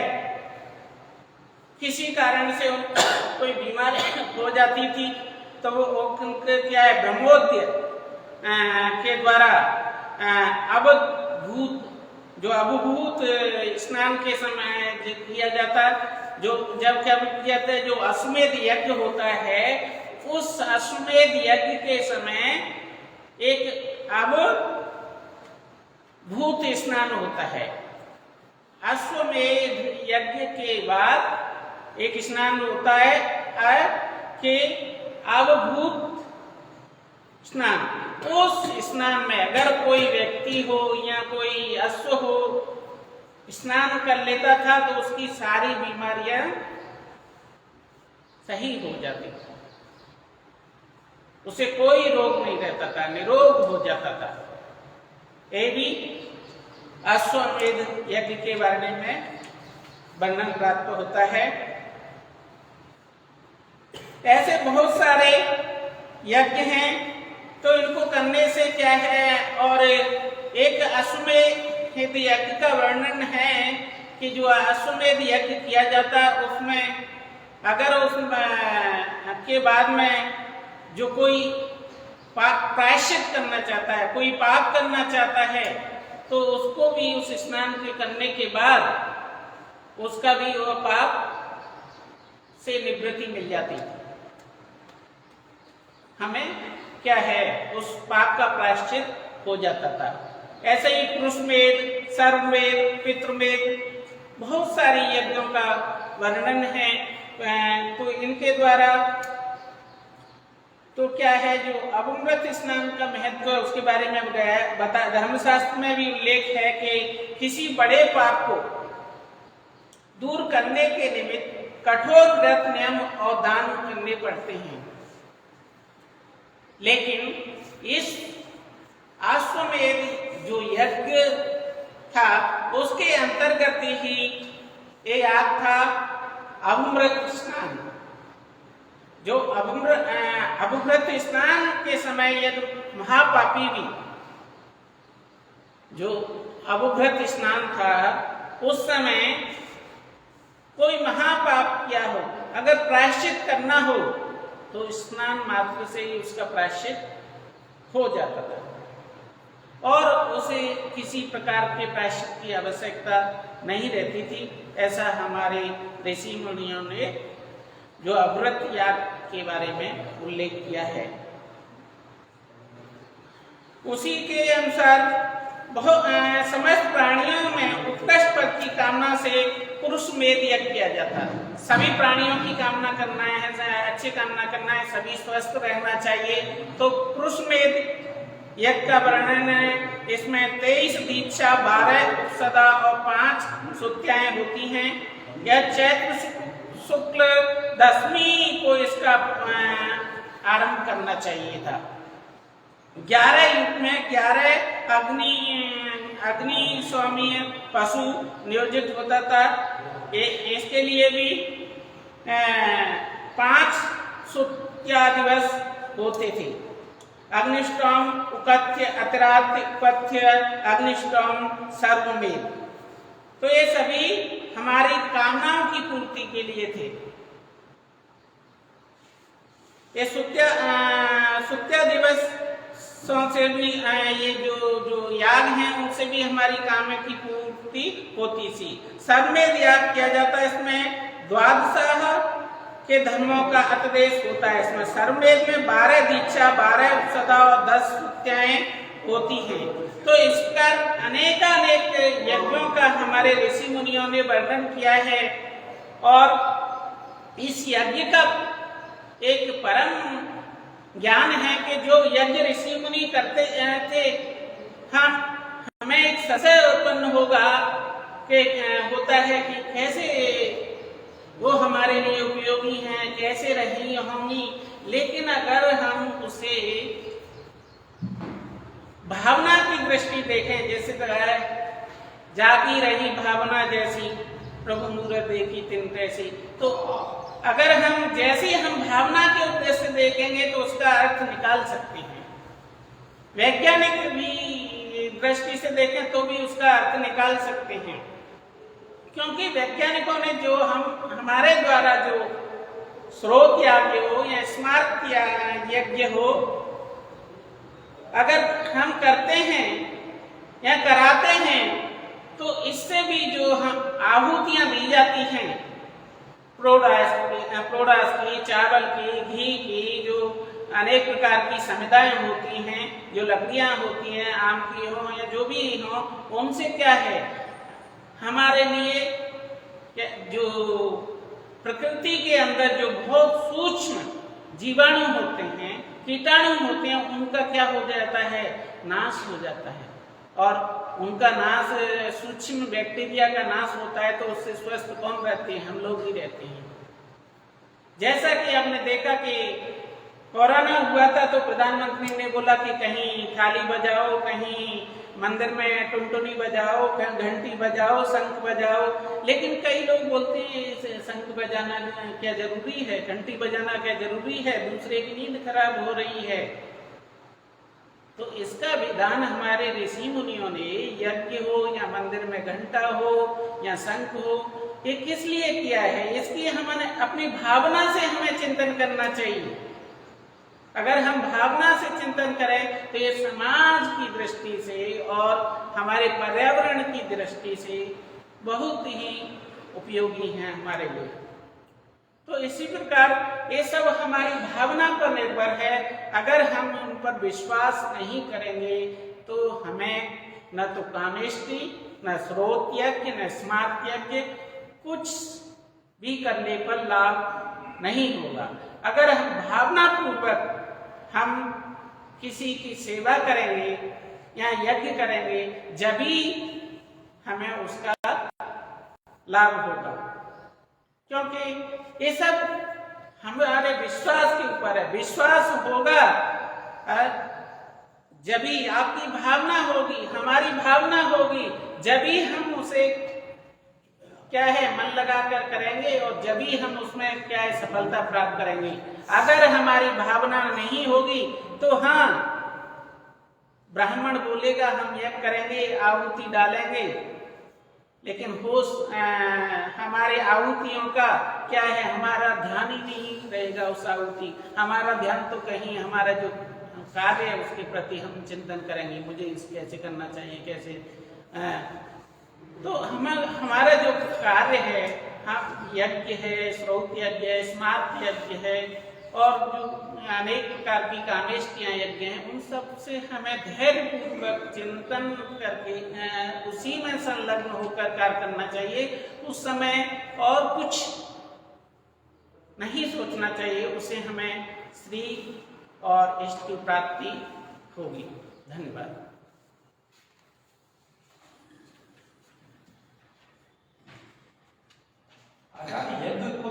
किसी कारण से कोई बीमारी हो जाती थी तो वो उनके क्या है, ब्रह्मोद्य के द्वारा जो अभूभूत स्नान के समय किया जाता, जो जब क्या किया जाता है, जो अश्वमेध यज्ञ होता है, उस अश्वमेध यज्ञ के समय एक अभूभूत स्नान होता है। अश्वमेध यज्ञ के बाद एक स्नान होता है कि अभूभूत स्नान। उस स्नान में अगर कोई व्यक्ति हो या कोई अश्व हो स्नान कर लेता था तो उसकी सारी बीमारियां सही हो जाती थी, उसे कोई रोग नहीं रहता था, निरोग हो जाता था। ये भी अश्वमेध यज्ञ के बारे में वर्णन प्राप्त होता है। ऐसे बहुत सारे यज्ञ हैं, तो इनको करने से क्या है, और एक अश्वमेध यज्ञ का वर्णन है कि जो अश्वमेध यज्ञ किया जाता है उसमें अगर उसमें के बाद में जो कोई प्रायश्चित करना चाहता है, कोई पाप करना चाहता है, तो उसको भी उस स्नान के करने के बाद उसका भी वो पाप से निवृत्ति मिल जाती थी। हमें क्या है, उस पाप का प्रायश्चित हो जाता था। ऐसे ही पुरुषमेध, सर्वमेध, पितृमेध, बहुत सारी यज्ञों का वर्णन है। तो इनके द्वारा तो क्या है, जो अभंगत स्नान का महत्व उसके बारे में बता धर्मशास्त्र में भी उल्लेख है कि किसी बड़े पाप को दूर करने के निमित्त कठोर व्रत, नियम और दान करने पड़ते हैं। लेकिन इस अश्वमेध जो यज्ञ था उसके अंतर्गत ही ये याग था अभंगत स्नान। जो अभंगत स्नान के समय यदि महापापी भी, जो अभंगत स्नान था उस समय कोई महापाप किया हो, अगर प्रायश्चित करना हो तो स्नान मात्र से ही उसका प्रायश्चित हो जाता था और उसे किसी प्रकार के प्रायश्चित की आवश्यकता नहीं रहती थी। ऐसा हमारे ऋषि मुनियों ने जो अव्रत याग के बारे में उल्लेख किया है, उसी के अनुसार बहुत समस्त प्राणियों में उत्कृष्ट पद की कामना से पुरुष मेध यज्ञ किया जाता है। सभी प्राणियों की कामना करना है, अच्छी कामना करना है, सभी स्वस्थ रहना चाहिए, तो पुरुष मेध यज्ञ का वर्णन है। इसमें 23 दीक्षा, 12 सदा और 5 सुत्याएं होती हैं। यह चैत्र शुक्ल दशमी को इसका आरंभ करना चाहिए था। 11 युग में 11 अग्नि स्वामी पशु नियोजित होता था। इसके लिए भी 5 सुत्या दिवस होते थे। अग्निष्टोम, उकथ्य, अतिरात्य, उपथ्य, अग्निष्टोम, सर्वमेध। तो ये सभी हमारी कामनाओं की पूर्ति के लिए थे। ये सुत्या दिवस से भी ये जो याग हैं उनसे भी हमारी कामना की पूर्ति होती थी। सर्वमेध याग किया जाता है, इसमें द्वादश के धर्मों का उपदेश होता है। इसमें सर्वमेध में 12 दीक्षा, 12 उपसदा और 10 सुत्याएं होती हैं। तो इसका अनेकानेक यज्ञों का हमारे ऋषि मुनियों ने वर्णन किया है और इस यज्ञ का एक परम ज्ञान है कि जो यज्ञ ऋषि मुनि करते थे, हमें एक संशय उत्पन्न होता है कि कैसे वो हमारे लिए उपयोगी हैं, कैसे रही होंगी। लेकिन अगर हम उसे भावना की दृष्टि देखें, जैसे जागी रही भावना जैसी प्रभु मूरत देखी तिन तैसी, तो अगर हम जैसी हम भावना के उद्देश्य से देखेंगे तो उसका अर्थ निकाल सकते हैं। वैज्ञानिक भी दृष्टि से देखें तो भी उसका अर्थ निकाल सकते हैं, क्योंकि वैज्ञानिकों ने जो हमारे द्वारा जो स्रोत यज्ञ हो या स्मार्त यज्ञ हो, अगर हम करते हैं या कराते हैं तो इससे भी जो हम आहुतियां दी जाती हैं, प्रोडास की, चावल की, घी की, जो अनेक प्रकार की समिधाएं होती हैं, जो लकड़ियां होती हैं, आम की हो या जो भी हो, उनसे क्या है हमारे लिए जो प्रकृति के अंदर जो बहुत सूक्ष्म जीवाणु होते हैं, कीटाणु होते हैं, उनका क्या हो जाता है, नाश हो जाता है। और उनका नाश, सूक्ष्म बैक्टीरिया का नाश होता है तो उससे स्वस्थ कौन रहते हैं, हम लोग ही रहते हैं। जैसा कि आपने देखा कि कोरोना हुआ था तो प्रधानमंत्री ने बोला कि कहीं थाली बजाओ, कहीं मंदिर में टुनटुनी बजाओ, घंटी बजाओ, शंख बजाओ। लेकिन कई लोग बोलते हैं शंख बजाना क्या जरूरी है, घंटी बजाना क्या जरूरी है, दूसरे की नींद खराब हो रही है। तो इसका विधान हमारे ऋषि मुनियों ने, यज्ञ हो या मंदिर में घंटा हो या शंख हो, ये किस लिए किया है, इसकी हमें अपनी भावना से हमें चिंतन करना चाहिए। अगर हम भावना से चिंतन करें तो ये समाज की दृष्टि से और हमारे पर्यावरण की दृष्टि से बहुत ही उपयोगी हैं हमारे लिए। तो इसी प्रकार ये सब हमारी भावना पर निर्भर है। अगर हम उन पर विश्वास नहीं करेंगे तो हमें न तो कामेष्टि, न स्रोत यज्ञ, न स्मार्त यज्ञ कुछ भी करने पर लाभ नहीं होगा। अगर हम भावना पूर्वक हम किसी की सेवा करेंगे या यज्ञ करेंगे, जभी हमें उसका लाभ होगा, क्योंकि ये सब हमारे विश्वास के ऊपर है। विश्वास होगा जभी आपकी भावना होगी, हमारी भावना होगी, जभी हम उसे क्या है मन लगाकर करेंगे और जभी हम उसमें क्या है सफलता प्राप्त करेंगे। अगर हमारी भावना नहीं होगी तो हाँ, ब्राह्मण बोलेगा हम यज्ञ करेंगे, आहुति डालेंगे, लेकिन होश हमारे आहुतियों का क्या है, हमारा ध्यान ही नहीं रहेगा उस आहुति। हमारा ध्यान तो कहीं हमारा जो कार्य है उसके प्रति हम चिंतन करेंगे, मुझे इस कैसे करना चाहिए, कैसे तो हमारा जो कार्य है, हम यज्ञ है, श्रौत यज्ञ है, स्मार्त यज्ञ है और जो अनेक प्रकार की कामेष्टियां यज्ञ हैं, उन सब से हमें धैर्य पूर्वक चिंतन करके उसी में संलग्न होकर कार्य करना चाहिए। उस समय और कुछ नहीं सोचना चाहिए, उससे हमें श्री और इष्ट की प्राप्ति होगी। धन्यवाद। यज्ञ